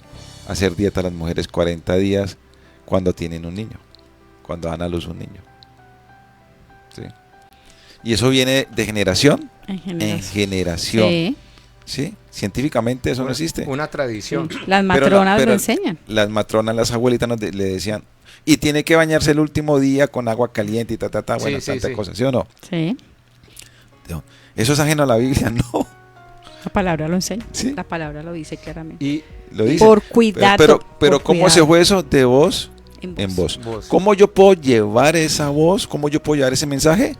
hacer dieta a las mujeres 40 días cuando tienen un niño, cuando dan a luz un niño. ¿Sí? Y eso viene de generación en generación. ¿Sí? Científicamente eso no existe.
Una tradición.
Las matronas lo enseñan.
Las matronas, las abuelitas le decían, y tiene que bañarse el último día con agua caliente y tanta cosa, ¿sí o no?
Sí.
¿Eso es ajeno a la Biblia? No.
La palabra lo enseña.
¿Sí?
La palabra lo dice claramente.
Y lo dice.
Por cuidado.
Pero ¿cómo se fue eso de voz en voz.
Voz.
¿Cómo yo puedo llevar esa voz? ¿Cómo yo puedo llevar ese mensaje?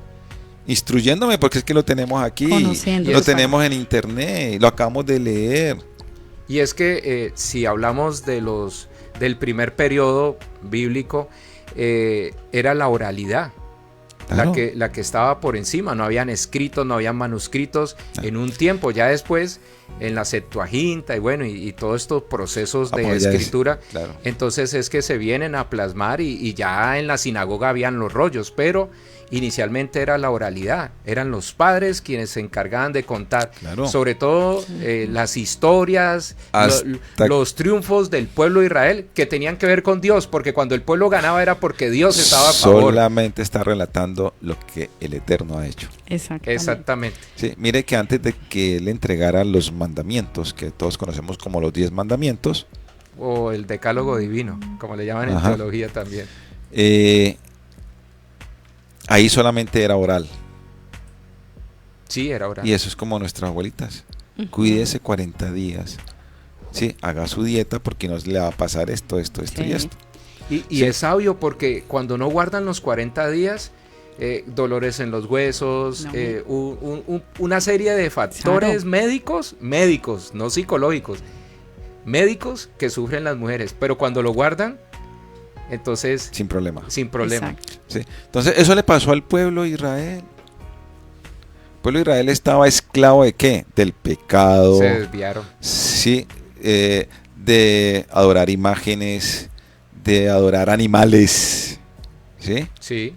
Instruyéndome, porque es que lo tenemos aquí,
Conociendo.
lo tenemos en internet, lo acabamos de leer.
Y es que si hablamos del primer periodo bíblico, era la oralidad.
Claro.
La que estaba por encima, no habían escritos, no habían manuscritos
Claro.
en un tiempo, ya después en la Septuaginta y bueno, y todos estos procesos de
Pues ya es-
escritura,
claro.
entonces es que se vienen a plasmar y ya en la sinagoga habían los rollos, pero inicialmente era la oralidad, eran los padres quienes se encargaban de contar,
Claro.
sobre todo las historias,
Hasta-
los triunfos del pueblo de Israel que tenían que ver con Dios, porque cuando el pueblo ganaba era porque Dios estaba a favor.
Solamente está relatando lo que el Eterno ha hecho.
Exactamente.
Exactamente.
Sí, mire que antes de que él entregara los mandamientos, que todos conocemos como los 10 mandamientos,
O el decálogo divino, como le llaman en
Ajá.
teología también.
ahí solamente era oral.
Sí, era oral.
Y eso es como nuestras abuelitas.
Ujú.
Cuídese 40 días. Sí, haga su dieta porque no le va a pasar esto y
Sí.
esto.
Y
Sí.
es sabio porque cuando no guardan los 40 días, dolores en los huesos,
No.
una serie de factores
Claro.
médicos, no psicológicos, médicos que sufren las mujeres, pero cuando lo guardan, entonces
Sin problema.
sin problema.
Exacto.
Sí. Entonces, eso le pasó al pueblo de Israel. El pueblo de Israel estaba esclavo de qué? Del pecado.
Se desviaron.
Sí, de adorar imágenes, de adorar animales. ¿Sí?
Sí.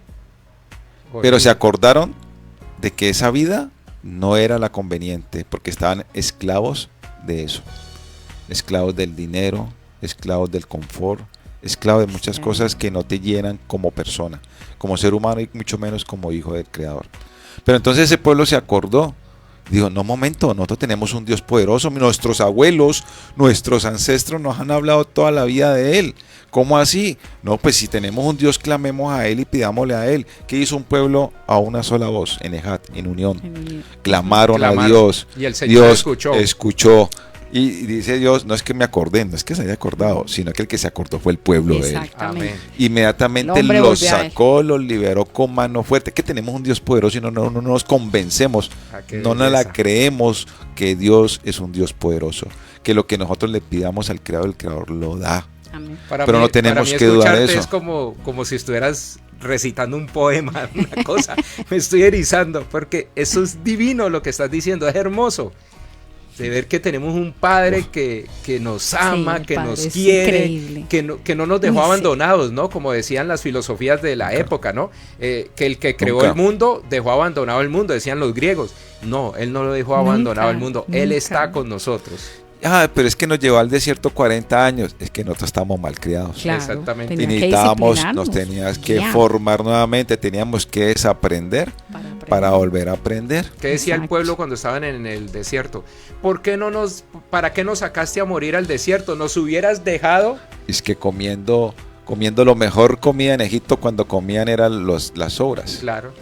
Pero se acordaron de que esa vida no era la conveniente, porque estaban esclavos de eso. Esclavos del dinero, esclavos del confort, esclavos de muchas
Sí.
cosas que no te llenan como persona, como ser humano y mucho menos como hijo del Creador. Pero entonces ese pueblo se acordó. Dijo, no, momento, nosotros tenemos un Dios poderoso, nuestros abuelos, nuestros ancestros nos han hablado toda la vida de Él. ¿Cómo así? No, pues si tenemos un Dios, clamemos a Él y pidámosle a Él. ¿Qué hizo un pueblo a una sola voz, en Ejat, en unión? Clamaron a Dios.
Y el Señor
Dios
escuchó.
Y dice Dios, no es que me acordé, no es que se haya acordado, sino que el que se acordó fue el pueblo de Él.
Exactamente.
Amén.
Inmediatamente
El hombre
los
volvió a Él.
sacó, los liberó con mano fuerte. Que tenemos un Dios poderoso y no nos convencemos,
Ah, qué
no nos la
belleza.
creemos que Dios es un Dios poderoso. Que lo que nosotros le pidamos al Creador, el Creador lo da.
Amén.
Pero no tenemos
para mí
que dudar de
escucharte
eso.
Es como si estuvieras recitando un poema, una cosa. Me estoy erizando porque eso es divino lo que estás diciendo, es hermoso. De ver que tenemos un Padre que nos ama,
el
que
Padre
nos
es
quiere,
increíble.
que no nos dejó
Uy, sí.
abandonados, ¿no? Como decían las filosofías de la época, ¿no? Que el que creó
Nunca.
el mundo dejó abandonado el mundo, decían los griegos. No, Él no lo dejó abandonado el mundo, Él
nunca.
está con nosotros.
Pero es que nos llevó al desierto 40 años. Es que nosotros estamos mal criados.
Claro,
Exactamente.
Y
tenía que
necesitábamos,
disciplinarnos,
nos tenías que
guiar
formar nuevamente, teníamos que desaprender
aprender.
para volver a aprender.
¿Qué decía el
Exacto.
pueblo cuando estaban en el desierto? ¿Para qué nos sacaste a morir al desierto? ¿Nos hubieras dejado?
Es que comiendo lo mejor comida en Egipto cuando comían eran las sobras.
Claro.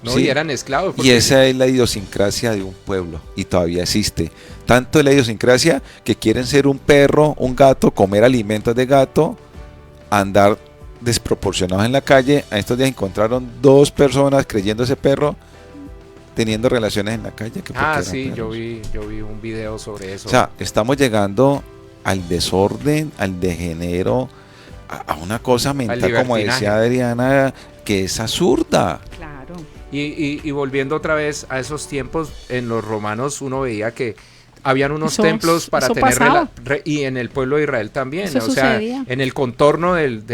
No,
Sí.
y eran esclavos.
Y
porque-
esa es la idiosincrasia de un pueblo y todavía existe. Tanto es la idiosincrasia que quieren ser un perro, un gato, comer alimentos de gato, andar desproporcionados en la calle. A estos días encontraron 2 personas creyéndose perro teniendo relaciones en la calle. Que porque
Ah,
eran
sí, yo
perros.
vi un video sobre eso.
O sea, estamos llegando al desorden, al degenero, a una cosa mental, como
libertinaje.
decía Adriana, que es absurda.
Claro.
Y volviendo otra vez a esos tiempos, en los romanos uno veía que habían unos
Eso-
templos para
eso
tener
pasaba.
y en el pueblo de Israel también,
Eso
o sea,
sucedía.
en el contorno del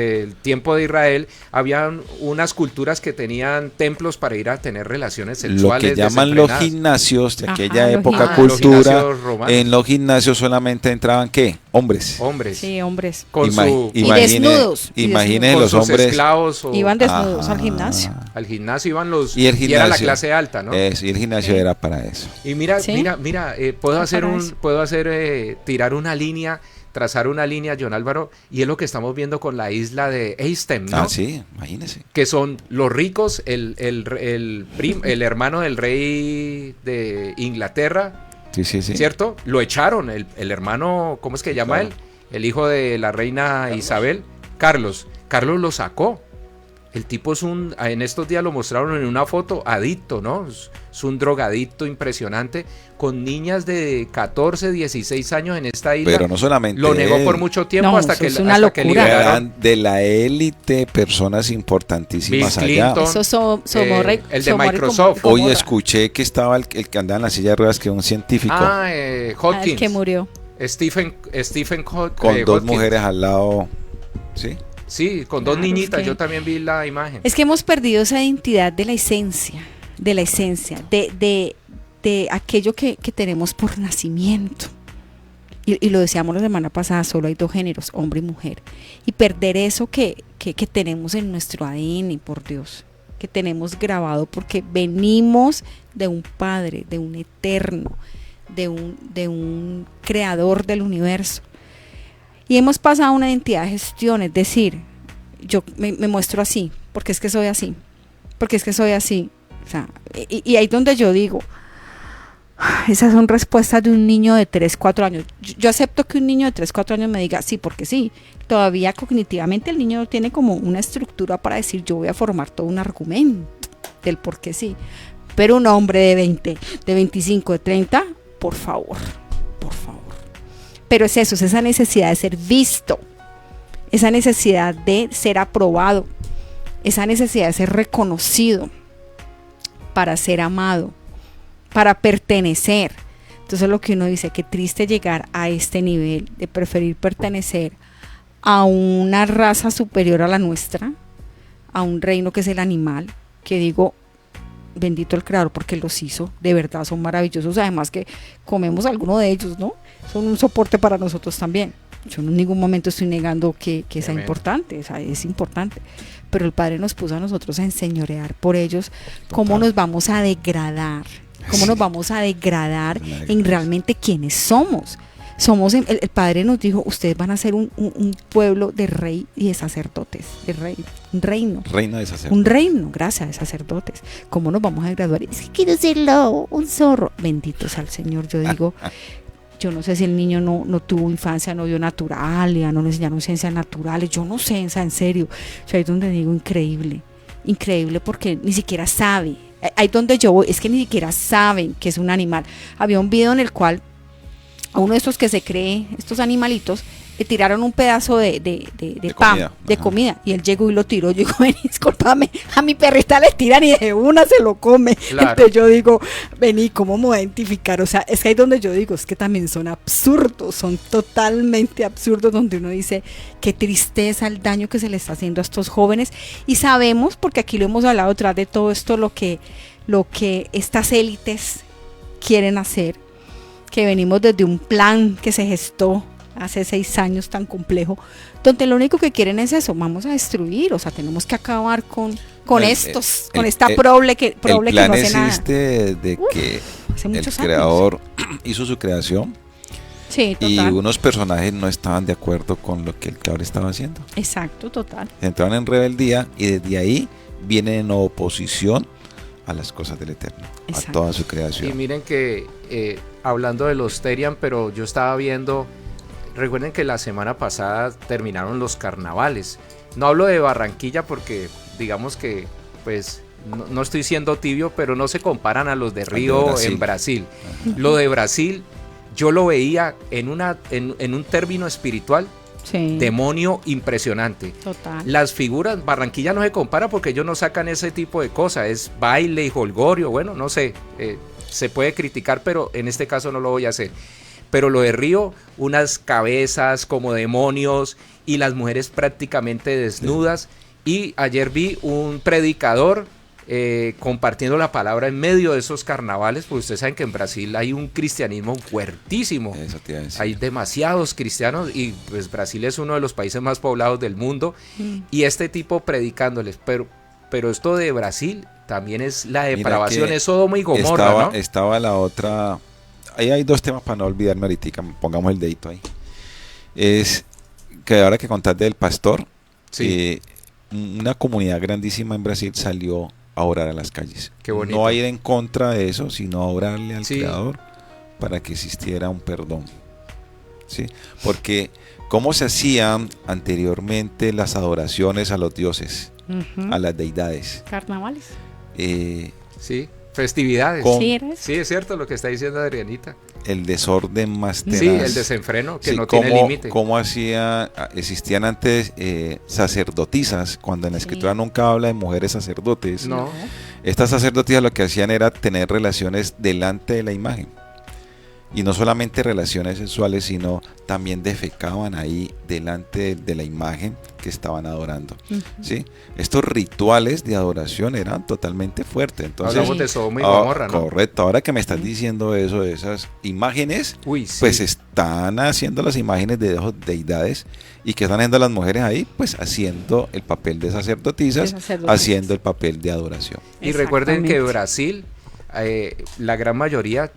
tiempo de Israel habían unas culturas que tenían templos para ir a tener relaciones
Lo
sexuales
que llaman los
desenfrenadas.
gimnasios de
Ajá,
aquella
los
época,
gimnasios.
Los
cultura,
gimnasios romanos.
en los gimnasios solamente entraban ¿qué? Hombres.
Hombres
Sí, hombres.
con su
Y desnudos, y
Imagine
con
los
sus
hombres.
esclavos o
Iban desnudos
Ajá.
al gimnasio.
al gimnasio iban los
Y el
y era la
gimnasio.
clase alta, ¿no?
Eso, y el gimnasio
Sí.
era para eso.
Y mira,
Sí.
mira, puedo
Ah,
hacer
para eso.
tirar una línea, trazar una línea, John Álvaro, y es lo que estamos viendo con la isla de Eistem, ¿no?
Ah, sí, imagínese.
Que son los ricos, el hermano del rey de Inglaterra,
Sí.
¿cierto? Lo echaron, el hermano, ¿cómo es que llama
Claro.
él? El hijo de la reina Isabel, Carlos. Carlos lo sacó. El tipo en estos días lo mostraron en una foto, adicto, ¿no? Es un drogadicto impresionante, con niñas de 14, 16 años en esta isla.
Pero no solamente
lo negó
él.
por mucho tiempo,
No,
hasta
eso
que,
es una
hasta que
locura.
liberaron.
Eran de la élite, personas importantísimas
Bill
allá.
Clinton.
Eso
El de Microsoft.
Hoy escuché que estaba el que andaba en la silla de ruedas, que era un científico,
Hawkins.
el que murió.
Stephen
con dos
Hawkins.
mujeres al lado. ¿Sí?
Sí, con dos
Claro, es
niñitas,
que-
yo también vi la imagen.
Es que hemos perdido esa identidad de la esencia, de aquello que tenemos por nacimiento. Y lo decíamos la semana pasada, solo hay dos géneros, hombre y mujer. Y perder eso que tenemos en nuestro ADN, por Dios, que tenemos grabado porque venimos de un Padre, de un eterno, de un creador del universo. Y hemos pasado a una identidad de gestión, es decir, yo me muestro así, porque es que soy así, porque es que soy así. O sea, y ahí es donde yo digo, esas son respuestas de un niño de 3, 4 años. Yo acepto que un niño de 3, 4 años me diga sí, porque sí. Todavía cognitivamente el niño tiene como una estructura para decir, yo voy a formar todo un argumento del por qué sí. Pero un hombre de 20, de 25, de 30, por favor. Pero es eso, es esa necesidad de ser visto, esa necesidad de ser aprobado, esa necesidad de ser reconocido para ser amado, para pertenecer. Entonces lo que uno dice, qué triste llegar a este nivel de preferir pertenecer a una raza superior a la nuestra, a un reino que es el animal, que digo, bendito el creador porque los hizo, de verdad son maravillosos, además que comemos alguno de ellos, ¿no? Son un soporte para nosotros también. Yo en ningún momento estoy negando que sea importante, o sea, es importante, pero el Padre nos puso a nosotros a enseñorear por ellos. ¿Cómo nos vamos a degradar? ¿Cómo nos vamos a degradar en realmente quiénes somos? El Padre nos dijo, ustedes van a ser un pueblo de rey y de sacerdotes, de rey, un reino.
Reino de sacerdotes.
Un reino, gracias, de sacerdotes. ¿Cómo nos vamos a graduar? Es que quiero ser lobo, un zorro. Bendito sea el Señor. Yo digo, yo no sé si el niño no tuvo infancia, no dio naturalia, no le enseñaron ciencias naturales. Yo no sé, en serio. O sea, ahí es donde digo, increíble. Increíble porque ni siquiera sabe. Ahí donde yo voy, es que ni siquiera saben que es un animal. Había un video en el cual a uno de estos que se cree, estos animalitos, le tiraron un pedazo de pan,
comida.
de
Ajá.
comida, y él llegó y lo tiró. Yo digo, vení, discúlpame, a mi perrita le tiran y de una se lo come.
Claro.
Entonces yo digo, vení, ¿cómo me voy a identificar? O sea, es que ahí donde yo digo, es que también son absurdos, son totalmente absurdos, donde uno dice, qué tristeza el daño que se le está haciendo a estos jóvenes. Y sabemos, porque aquí lo hemos hablado detrás de todo esto, lo que estas élites quieren hacer, que venimos desde un plan que se gestó hace 6 años tan complejo, donde lo único que quieren es eso, vamos a destruir, o sea, tenemos que acabar con esta prole que no hace nada.
El plan existe de que
Hace
el
muchos
creador hizo su creación
Sí,
y
total.
unos personajes no estaban de acuerdo con lo que el creador estaba haciendo.
Exacto, total.
Entraron en rebeldía y desde ahí vienen en oposición a las cosas del Eterno,
Exacto.
a toda su
Y
creación.
miren que hablando de los Terian, pero yo estaba viendo, recuerden que la semana pasada terminaron los carnavales. No hablo de Barranquilla porque digamos que pues no estoy siendo tibio, pero no se comparan a los de Río en Brasil. Lo de Brasil yo lo veía en un término espiritual,
Sí,
demonio impresionante.
total.
Las figuras, Barranquilla no se compara porque ellos no sacan ese tipo de cosas, es baile y jolgorio, bueno, no sé, se puede criticar, pero en este caso no lo voy a hacer. Pero lo de Río, unas cabezas como demonios y las mujeres prácticamente desnudas. Y ayer vi un predicador compartiendo la palabra en medio de esos carnavales, porque ustedes saben que en Brasil hay un cristianismo fuertísimo.
Eso te iba a decir.
Hay demasiados cristianos y pues Brasil es uno de los países más poblados del mundo y este tipo predicándoles, pero esto de Brasil también es la depravación, es Sodoma y Gomorra, ¿no?
Estaba la otra. Ahí hay dos temas para no olvidarme ahorita, pongamos el dedito ahí. Es que ahora que contaste del pastor,
Sí.
una comunidad grandísima en Brasil salió a orar a las calles.
Qué bonito.
No a ir en contra de eso, sino a orarle al
Sí.
Creador para que existiera un perdón. ¿Sí? Porque ¿Cómo se hacían anteriormente las adoraciones a los dioses,
Ujú.
a las deidades?
Carnavales.
Sí, festividades.
Con-
Sí, eres.
Sí, es cierto lo que está diciendo Adrianita.
El desorden más tenaz.
Sí, el desenfreno que
Sí,
no tiene límite.
¿Cómo existían antes sacerdotisas? Cuando en la
Sí.
escritura nunca habla de mujeres sacerdotes.
No.
Estas sacerdotisas lo que hacían era tener relaciones delante de la imagen. Y no solamente relaciones sexuales, sino también defecaban ahí delante de la imagen que estaban adorando.
Ujú.
¿Sí? Estos rituales de adoración eran totalmente fuertes. Entonces,
Hablamos de Sodoma y Gomorra, ¿no?
correcto, ahora que me estás diciendo eso, de esas imágenes,
Uy, sí.
pues están haciendo las imágenes de deidades. ¿Y que están haciendo las mujeres ahí? Pues haciendo el papel de sacerdotisas,
De sacerdotisas.
haciendo el papel de adoración.
Y recuerden que
Exactamente.
Brasil, la gran mayoría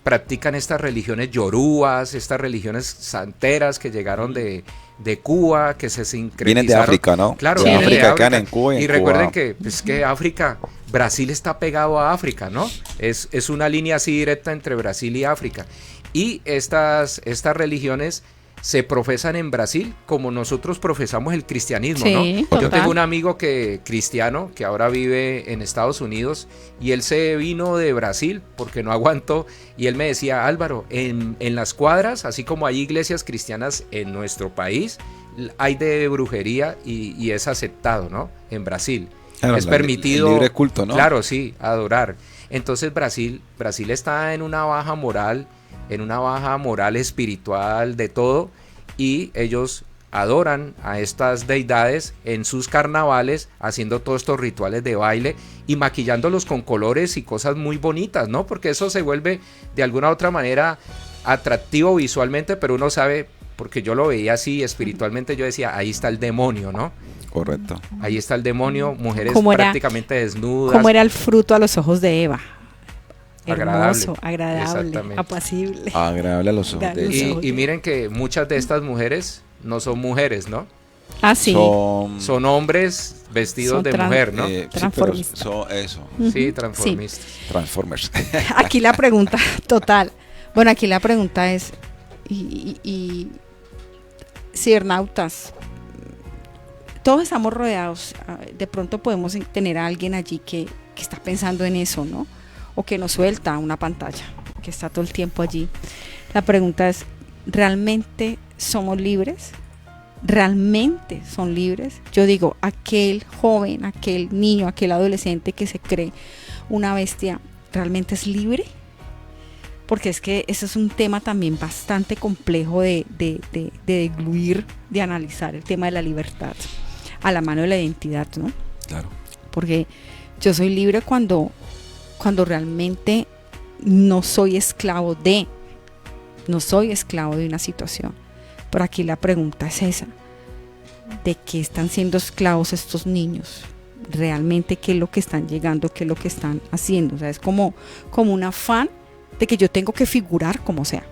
practican estas religiones yorubas, estas religiones santeras que llegaron de Cuba, que se sincretizaron.
Vienen de África, ¿no?
Claro,
de
vienen
África,
de
quedan
África.
en Cuba.
Y recuerden que, pues, que África, Brasil está pegado a África, ¿no? Es una línea así directa entre Brasil y África. Y estas religiones se profesan en Brasil como nosotros profesamos el cristianismo,
Sí,
¿no?
total.
Yo tengo un amigo cristiano que ahora vive en Estados Unidos y él se vino de Brasil porque no aguantó y él me decía, Álvaro, en las cuadras, así como hay iglesias cristianas en nuestro país, hay de brujería y es aceptado, ¿no? En Brasil.
Claro,
Es permitido,
el libre culto, ¿no?
claro, sí, adorar. Entonces Brasil está en una baja moral, espiritual, de todo, y ellos adoran a estas deidades en sus carnavales, haciendo todos estos rituales de baile y maquillándolos con colores y cosas muy bonitas, ¿no? Porque eso se vuelve de alguna u otra manera atractivo visualmente, pero uno sabe, porque yo lo veía así espiritualmente, yo decía, ahí está el demonio, ¿no?
Correcto.
Ahí está el demonio, mujeres
¿Cómo era?
prácticamente desnudas.
¿Cómo era el fruto a los ojos de Eva?
Agradable.
Hermoso, agradable,
Exactamente.
apacible.
Agradable a los ojos
Dale
de
un
ellos.
ojos.
Y miren que muchas de estas mujeres no son mujeres, ¿no?
Ah, sí.
Son hombres vestidos
Son
de
trans-
mujer, ¿no?
Sí, pero
Transformista.
eso,
Ujú.
Sí, transformistas.
Transformers.
Aquí la pregunta, total. Bueno, aquí la pregunta es, y cibernautas, todos estamos rodeados, de pronto podemos tener a alguien allí que está pensando en eso, ¿no? O que nos suelta una pantalla, que está todo el tiempo allí. La pregunta es, ¿realmente somos libres? ¿Realmente son libres? Yo digo, aquel joven, aquel niño, aquel adolescente que se cree una bestia, ¿realmente es libre? Porque es que ese es un tema también bastante complejo de degluir, de analizar, el tema de la libertad a la mano de la identidad, ¿no?
Claro.
Porque yo soy libre cuando realmente no soy esclavo de una situación. Pero aquí la pregunta es esa: ¿de qué están siendo esclavos estos niños? ¿Realmente qué es lo que están llegando? ¿Qué es lo que están haciendo? O sea, es como un afán de que yo tengo que figurar como sea.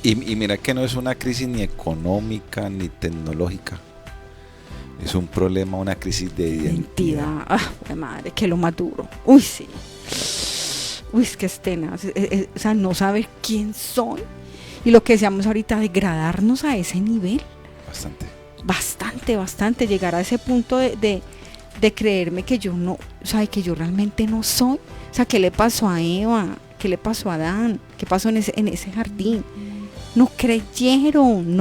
Y mira que no es una crisis ni económica ni tecnológica. Es un problema, una crisis de identidad.
Ah, madre, que lo más duro. Uy, sí. Uy, es que es tenaz. O sea, no saber quién soy. Y lo que decíamos ahorita, degradarnos a ese nivel. Bastante. Llegar a ese punto de creerme que yo no, o sea, que yo realmente no soy. O sea, ¿qué le pasó a Eva? ¿Qué le pasó a Adán? ¿Qué pasó en ese jardín? No creyeron.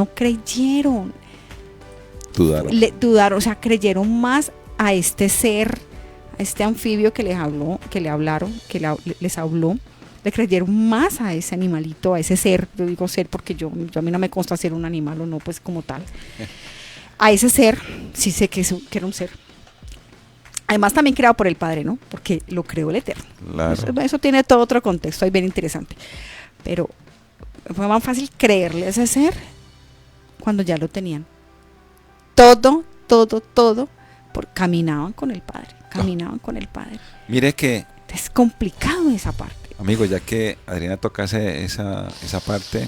Dudaron, o sea, creyeron más a este ser, a este anfibio que les habló, les habló, le creyeron más a ese animalito, a ese ser. Yo digo ser porque a mí no me consta ser un animal o no, pues como tal. A ese ser, sí sé que era un ser. Además también creado por el Padre, ¿no? Porque lo creó el Eterno.
Claro.
Eso tiene todo otro contexto, ahí bien interesante. Pero fue más fácil creerle a ese ser cuando ya lo tenían. Todo, caminaban con el Padre.
Mire que,
Es complicado esa parte.
amigo, ya que Adriana tocase esa parte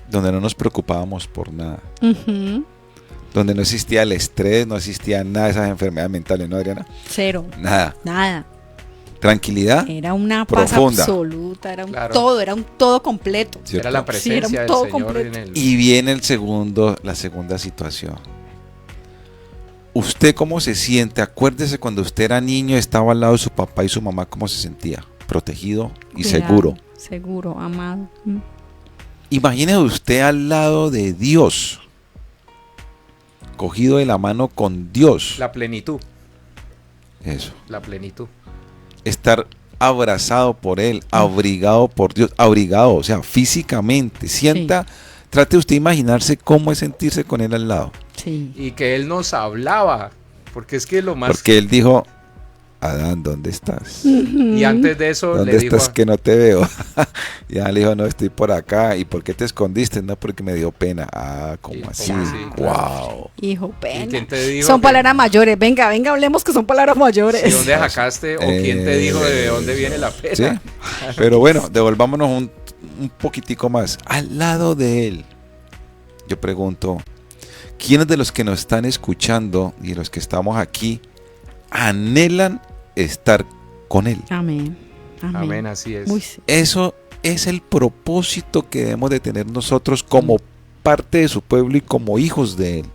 donde no nos preocupábamos por nada,
Uh-huh.
donde no existía el estrés, no existía nada de esas enfermedades mentales, ¿no, Adriana?
Cero.
Nada. tranquilidad
Era una paz
profunda.
absoluta, era un
Claro.
todo, era un todo completo.
¿cierto?
Era la
Sí,
presencia
era un
del
todo
Señor
completo.
en el...
Y viene la segunda situación. ¿Usted cómo se siente? Acuérdese cuando usted era niño, estaba al lado de su papá y su mamá, ¿cómo se sentía? Protegido y
Cuidado,
seguro.
Seguro, amado.
Imagine usted al lado de Dios, cogido de la mano con Dios.
La plenitud,
Eso.
la plenitud.
Estar abrazado por Él, abrigado por Dios, abrigado, o sea, físicamente. Sienta, trate usted de imaginarse cómo es sentirse con Él al lado.
Sí.
Y que Él nos hablaba, porque es que lo más...
Porque Él dijo, Adán, ¿dónde estás?
Y antes de eso
¿Dónde
le dijo...
estás que no te veo? Y Adán le dijo, no, estoy por acá. ¿Y por qué te escondiste? No, porque me dio pena. Ah, ¿cómo
Sí,
así?
¿cómo así? Claro.
Wow.
Hijo,
¿Y
pena.
quién te dijo
Son
que-
palabras mayores. Venga, hablemos que son palabras mayores.
¿De dónde sacaste o quién te dijo de dónde viene la
Sí.
pena?
Pero bueno, devolvámonos un poquitico más. Al lado de Él, yo pregunto, ¿quiénes de los que nos están escuchando y de los que estamos aquí anhelan estar con Él?
Amén. Amén.
Amén, así es.
Muy sí.
Eso es el propósito que debemos de tener nosotros como parte de su pueblo y como hijos de Él.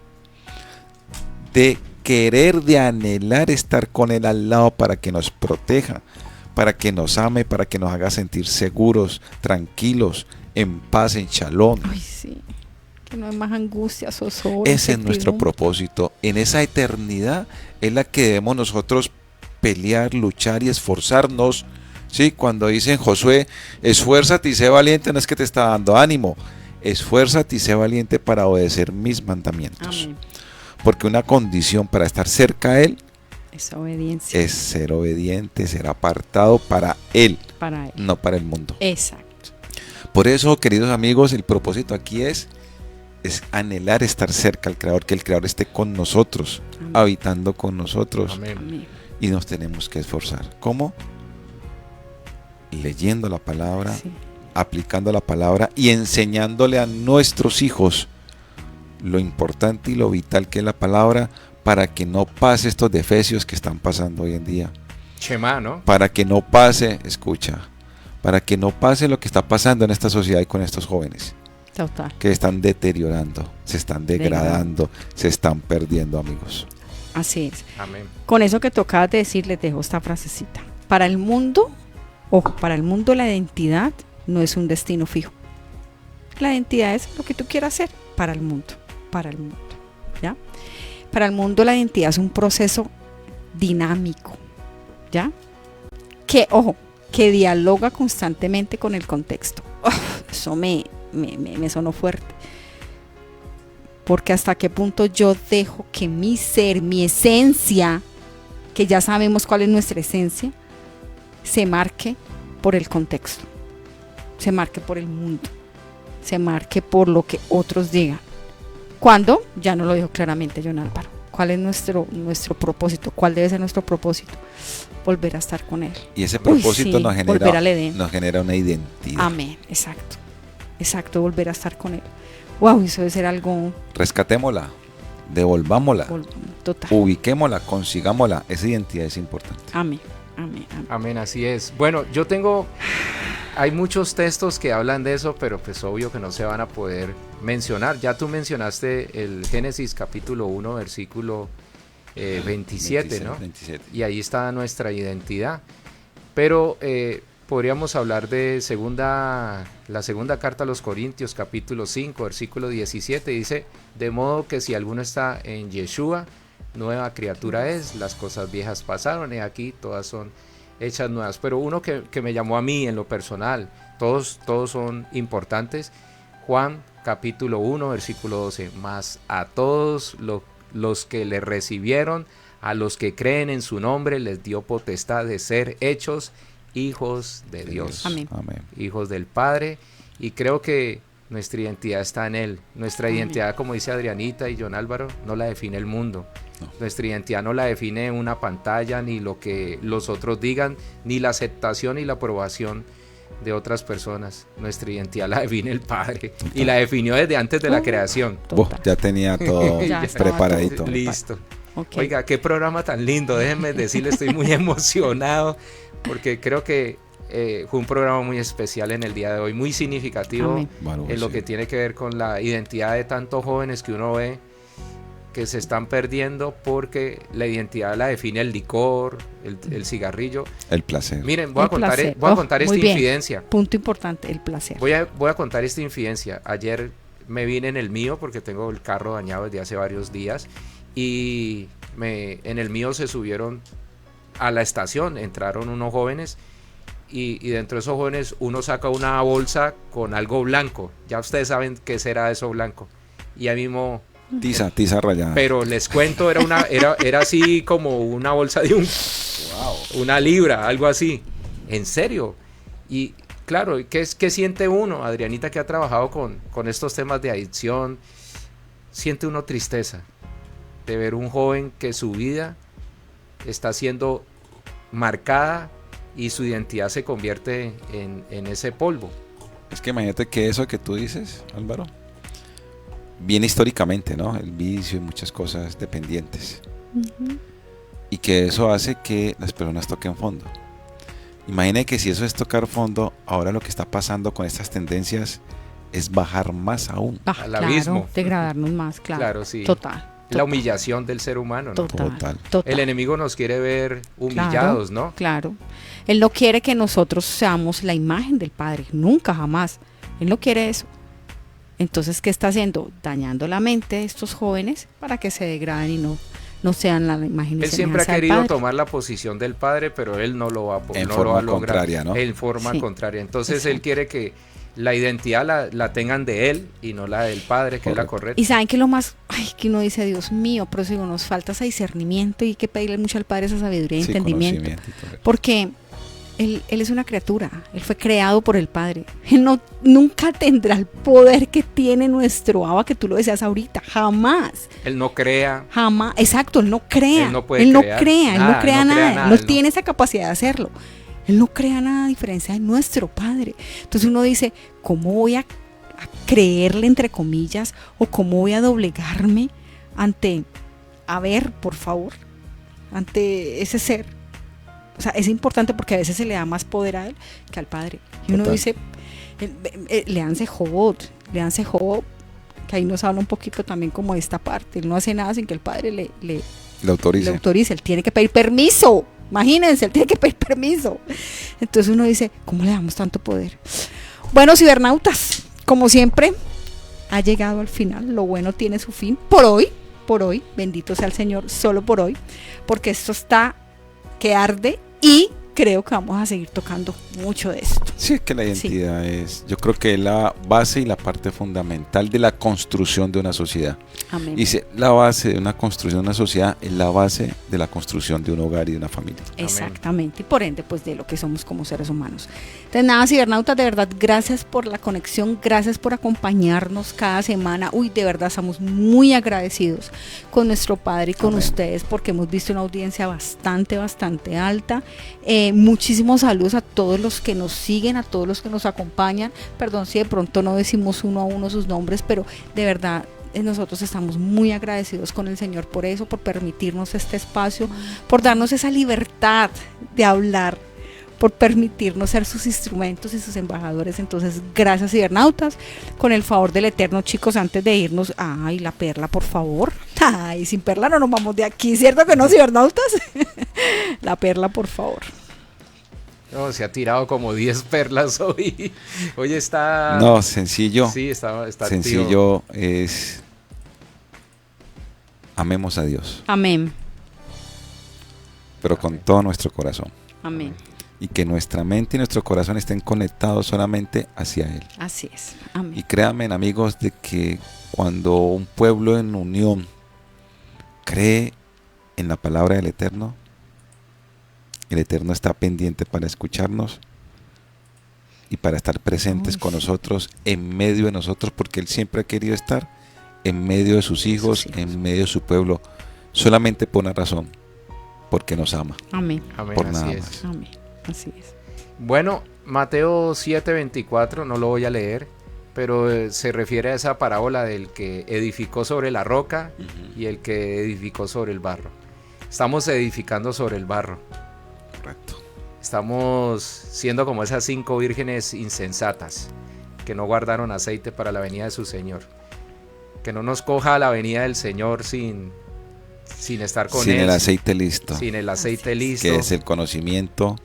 De querer, de anhelar estar con Él al lado para que nos proteja, para que nos ame, para que nos haga sentir seguros, tranquilos, en paz, en shalom.
Ay, sí. Que no hay más angustia, zozobra.
Ese es nuestro
incertidumbre.
propósito. En esa eternidad es la que debemos nosotros pelear, luchar y esforzarnos. ¿Sí? Cuando dicen Josué, esfuérzate y sé valiente, no es que te está dando ánimo. Esfuérzate y sé valiente para obedecer mis mandamientos.
Amén.
Porque una condición para estar cerca a Él
Esa obediencia
es ser obediente, ser apartado para Él,
para Él.
no para el mundo.
Exacto.
Por eso, queridos amigos, el propósito aquí es anhelar estar cerca al Creador, que el Creador esté con nosotros,
Amén.
habitando con nosotros.
Amén.
Amén.
Y nos tenemos que esforzar. ¿Cómo? Leyendo la palabra,
Sí.
aplicando la palabra y enseñándole a nuestros hijos lo importante y lo vital que es la palabra para que no pase estos defecios que están pasando hoy en día.
Shema, ¿no?
Para que no pase, escucha, para que no pase lo que está pasando en esta sociedad y con estos jóvenes
Total.
que están deteriorando, se están degradando, se están perdiendo, amigos.
Así es.
Amén.
Con eso que tocabas de decir, les dejo esta frasecita. Para el mundo, ojo, para el mundo la identidad no es un destino fijo. La identidad es lo que tú quieras hacer para el mundo, ¿ya? Para el mundo la identidad es un proceso dinámico, ¿ya? Que, ojo, que dialoga constantemente con el contexto. Eso me sonó fuerte. Porque hasta qué punto yo dejo que mi ser, mi esencia, que ya sabemos cuál es nuestra esencia, se marque por el contexto, se marque por el mundo, se marque por lo que otros digan. Cuando, ya no lo dijo claramente John Álvaro, ¿cuál es nuestro propósito? ¿Cuál debe ser nuestro propósito? Volver a estar con Él.
Y ese propósito
sí,
nos
volver al Edén.
genera una identidad.
Amén, exacto, volver a estar con Él. Wow, eso debe ser algo
Rescatémosla, devolvámosla,
total.
ubiquémosla, consigámosla. Esa identidad es importante.
Amén.
Amén, así es. Bueno, hay muchos textos que hablan de eso, pero pues obvio que no se van a poder mencionar. Ya tú mencionaste el Génesis capítulo 1, versículo 27, ¿no?
27.
Y ahí está nuestra identidad. Pero podríamos hablar de la segunda carta a los Corintios, capítulo 5, versículo 17. Dice, de modo que si alguno está en Yeshua, nueva criatura es, las cosas viejas pasaron y aquí todas son hechas nuevas. Pero uno que me llamó a mí en lo personal, todos son importantes. Juan capítulo 1, versículo 12, mas a todos los que le recibieron, a los que creen en su nombre, les dio potestad de ser hechos hijos de Dios.
Amén.
Amén.
Hijos del Padre, y creo que nuestra identidad está en Él. Nuestra
Amén.
identidad, como dice Adrianita y John Álvaro, no la define el mundo.
No.
Nuestra identidad no la define una pantalla, ni lo que los otros digan, ni la aceptación y la aprobación de otras personas. Nuestra identidad la define el Padre, y la definió desde antes de la creación.
Total.
Ya tenía todo
Ya estaba
preparadito.
todo.
Listo.
Ok.
Oiga, qué programa tan lindo, déjenme decirle, estoy muy emocionado porque creo que fue un programa muy especial en el día de hoy, muy significativo.
Amén.
Bueno,
En lo
sí.
que tiene que ver con la identidad de tantos jóvenes que uno ve que se están perdiendo porque la identidad la define el licor, el cigarrillo.
El placer.
Miren, voy
El
a contar,
placer.
voy a
Oh,
contar
muy
esta
bien.
infidencia.
Punto importante, el placer.
Voy a contar esta infidencia. Ayer me vine en el mío porque tengo el carro dañado desde hace varios días y en el mío se subieron a la estación, entraron unos jóvenes y dentro de esos jóvenes uno saca una bolsa con algo blanco. Ya ustedes saben qué será eso blanco. Y ahí mismo,
Tiza rayada.
pero les cuento, era así como una bolsa de una libra, algo así. En serio. Y claro, ¿qué siente uno, Adrianita, que ha trabajado con estos temas de adicción? Siente uno tristeza de ver un joven que su vida está siendo marcada y su identidad se convierte en ese polvo.
Es que imagínate que eso que tú dices, Álvaro, viene históricamente, ¿no? El vicio y muchas cosas dependientes.
Ujú.
Y que eso hace que las personas toquen fondo. Imagine que si eso es tocar fondo, ahora lo que está pasando con estas tendencias es bajar más aún.
Ah,
Al
claro,
abismo.
degradarnos más, claro.
Claro, sí.
Total.
La humillación del ser humano, ¿no?
Total.
Total.
El enemigo nos quiere ver humillados, ¿no?
Claro. Él no quiere que nosotros seamos la imagen del Padre, nunca, jamás. Él no quiere eso. Entonces, ¿qué está haciendo? Dañando la mente de estos jóvenes para que se degraden y no sean la imagen y
Él siempre ha
semejanza del
querido
Padre.
tomar la posición del padre, pero él no lo va a
En
no
forma
lo va a lograr.
contraria, ¿no?
En forma
Sí.
contraria. Entonces
Exacto.
él quiere que la identidad la tengan de él y no la del padre, que es la correcta.
Y saben que lo más, que uno dice, Dios mío, pero si nos falta ese discernimiento y hay que pedirle mucho al Padre esa sabiduría y
Sí,
entendimiento.
conocimiento y todo.
Porque él es una criatura, él fue creado por el Padre. Él nunca tendrá el poder que tiene nuestro Abba, que tú lo decías ahorita, jamás.
Él no crea.
Jamás, exacto, él no crea.
Él no puede
él no
crear
crea, él
nada,
no crea
él no crea
nada,
nada,
él no
él no.
tiene esa capacidad de hacerlo. Él no crea nada a diferencia de nuestro Padre. Entonces uno dice, ¿cómo voy a creerle, entre comillas, o cómo voy a doblegarme ante, a ver, por favor, ante ese ser? O sea, es importante porque a veces se le da más poder a él que al Padre. Y uno
Total.
dice, léanse Job, que ahí nos habla un poquito también como de esta parte. Él no hace nada sin que el Padre le
Le autorice.
autorice. Él tiene que pedir permiso. Imagínense, él tiene que pedir permiso. Entonces uno dice, ¿cómo le damos tanto poder? Bueno, cibernautas, como siempre, ha llegado al final. Lo bueno tiene su fin. Por hoy, bendito sea el Señor, solo por hoy. Porque esto está que arde y creo que vamos a seguir tocando mucho de esto.
Sí, es que la identidad es, yo creo que es la base y la parte fundamental de la construcción de una sociedad.
Amén.
Y si la base de una construcción de una sociedad es la base de la construcción de un hogar y de una familia.
Exactamente, y por ende, pues de lo que somos como seres humanos. Entonces, nada, cibernautas, de verdad, gracias por la conexión, gracias por acompañarnos cada semana. Uy, de verdad, estamos muy agradecidos con nuestro Padre y con
Amén.
ustedes, porque hemos visto una audiencia bastante alta. Muchísimos saludos a todos los que nos siguen, a todos los que nos acompañan. Perdón si de pronto no decimos uno a uno sus nombres, pero de verdad nosotros estamos muy agradecidos con el Señor por eso, por permitirnos este espacio, por darnos esa libertad de hablar, por permitirnos ser sus instrumentos y sus embajadores. Entonces, gracias, cibernautas, con el favor del Eterno, chicos, antes de irnos, ay, la perla, por favor. Ay, sin perla no nos vamos de aquí, ¿cierto que no, cibernautas? La perla, por favor.
No, se ha tirado como 10 perlas hoy. Hoy está...
No, sencillo.
Sí, está
Sencillo es amemos a Dios,
Amén.
pero con todo nuestro corazón.
Amén.
Y que nuestra mente y nuestro corazón estén conectados solamente hacia Él.
Así es. Amén.
Y créanme, amigos, de que cuando un pueblo en unión cree en la palabra del Eterno, el Eterno está pendiente para escucharnos y para estar presentes con nosotros, en medio de nosotros, porque Él siempre ha querido estar en medio de sus hijos, en medio de su pueblo, solamente por una razón, porque nos ama.
Amén.
Amén,
por
así
nada
es.
Amén. Así es.
Bueno, Mateo 7:24, no lo voy a leer, pero se refiere a esa parábola del que edificó sobre la roca y el que edificó sobre el barro. Estamos edificando sobre el barro.
Correcto.
Estamos siendo como esas 5 vírgenes insensatas que no guardaron aceite para la venida de su Señor. Que no nos coja la venida del Señor sin estar con Él.
Sin el aceite listo.
Sin el aceite listo.
Que es el conocimiento,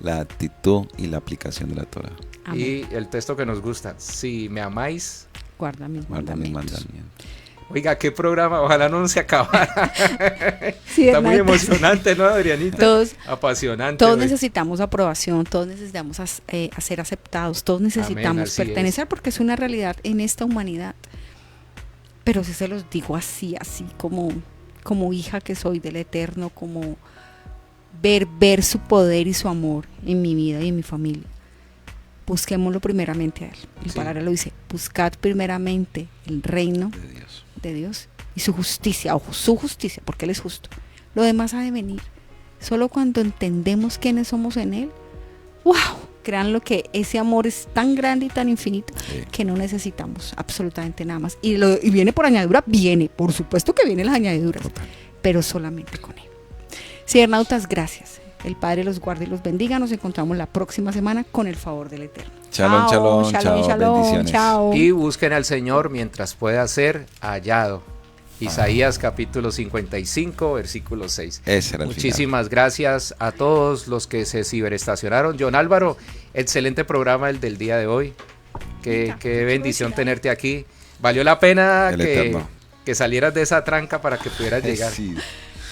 la actitud y la aplicación de la Torah.
Amén.
Y el texto que nos gusta: si me amáis,
Guarda mis
Guarda mis
mandamientos.
mandamientos.
oiga, qué programa, ojalá no se acabara.
Sí,
Está muy
Hernán, entonces,
emocionante, ¿no, Adrianita?
Todos,
Apasionante.
todos
hoy.
necesitamos aprobación, todos necesitamos ser aceptados, todos necesitamos
así
pertenecer porque es una realidad en esta humanidad. Pero si se los digo así como hija que soy del Eterno, como ver su poder y su amor en mi vida y en mi familia. Busquémoslo primeramente a Él. La
Sí.
palabra lo dice: buscad primeramente el reino
De Dios.
de Dios y su justicia, ojo, su justicia, porque Él es justo. Lo demás ha de venir. Solo cuando entendemos quiénes somos en Él, wow, créanlo que ese amor es tan grande y tan infinito
Sí.
que no necesitamos absolutamente nada más. Y viene por añadidura, por supuesto que vienen las añadiduras,
Total.
pero solamente con Él. Cibernautas, gracias. El Padre los guarde y los bendiga. Nos encontramos la próxima semana con el favor del Eterno.
Shalom,
Chao,
shalom, chao, bendiciones.
chao.
Y busquen al Señor mientras pueda ser hallado. Isaías capítulo 55, versículo 6.
Ese era el
Muchísimas gracias a todos los que se ciberestacionaron. John Álvaro, excelente programa el del día de hoy. Qué bendición tenerte aquí. Valió la pena
El Eterno.
que salieras de esa tranca para que pudieras
final.
llegar.
Sí.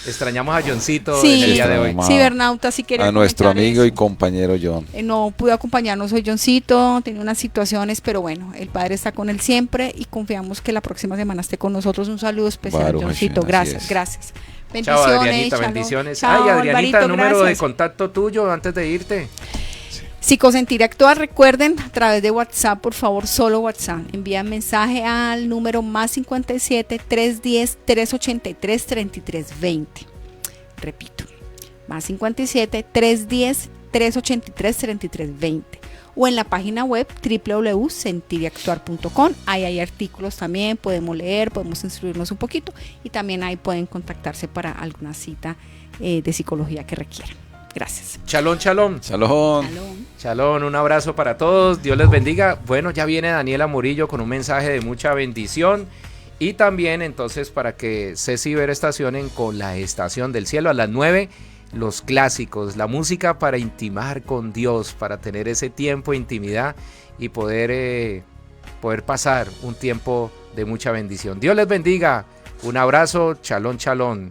Extrañamos a Johncito
Sí.
en el día de hoy.
Extrañamos.
Cibernautas, si quieren
A nuestro
comentar
amigo
eso.
y compañero John.
No pudo acompañarnos hoy Johncito, tenía unas situaciones, pero bueno, el Padre está con él siempre y confiamos que la próxima semana esté con nosotros. Un saludo especial,
Baruch
Johncito.
Hashem, así
Gracias,
es.
gracias.
Chao,
Bendiciones.
Adrianita,
shalom.
bendiciones.
Chao,
Ay, Adrianita,
Alvarito,
número de
gracias.
contacto tuyo antes de irte.
Psicosentir y Actuar, recuerden, a través de WhatsApp, por favor, solo WhatsApp. Envían mensaje al número +57 310 383 3320. Repito, +57 310 383 3320. O en la página web www.sentiriactuar.com. Ahí hay artículos también, podemos leer, podemos instruirnos un poquito y también ahí pueden contactarse para alguna cita de psicología que requieran. Gracias.
Shalom, shalom.
Shalom.
Shalom.
Shalom, un abrazo para todos, Dios les bendiga. Bueno, ya viene Daniela Murillo con un mensaje de mucha bendición y también entonces para que se ciberestacionen con la Estación del Cielo a las 9, los clásicos, la música para intimar con Dios, para tener ese tiempo de intimidad y poder pasar un tiempo de mucha bendición. Dios les bendiga, un abrazo, shalom, shalom.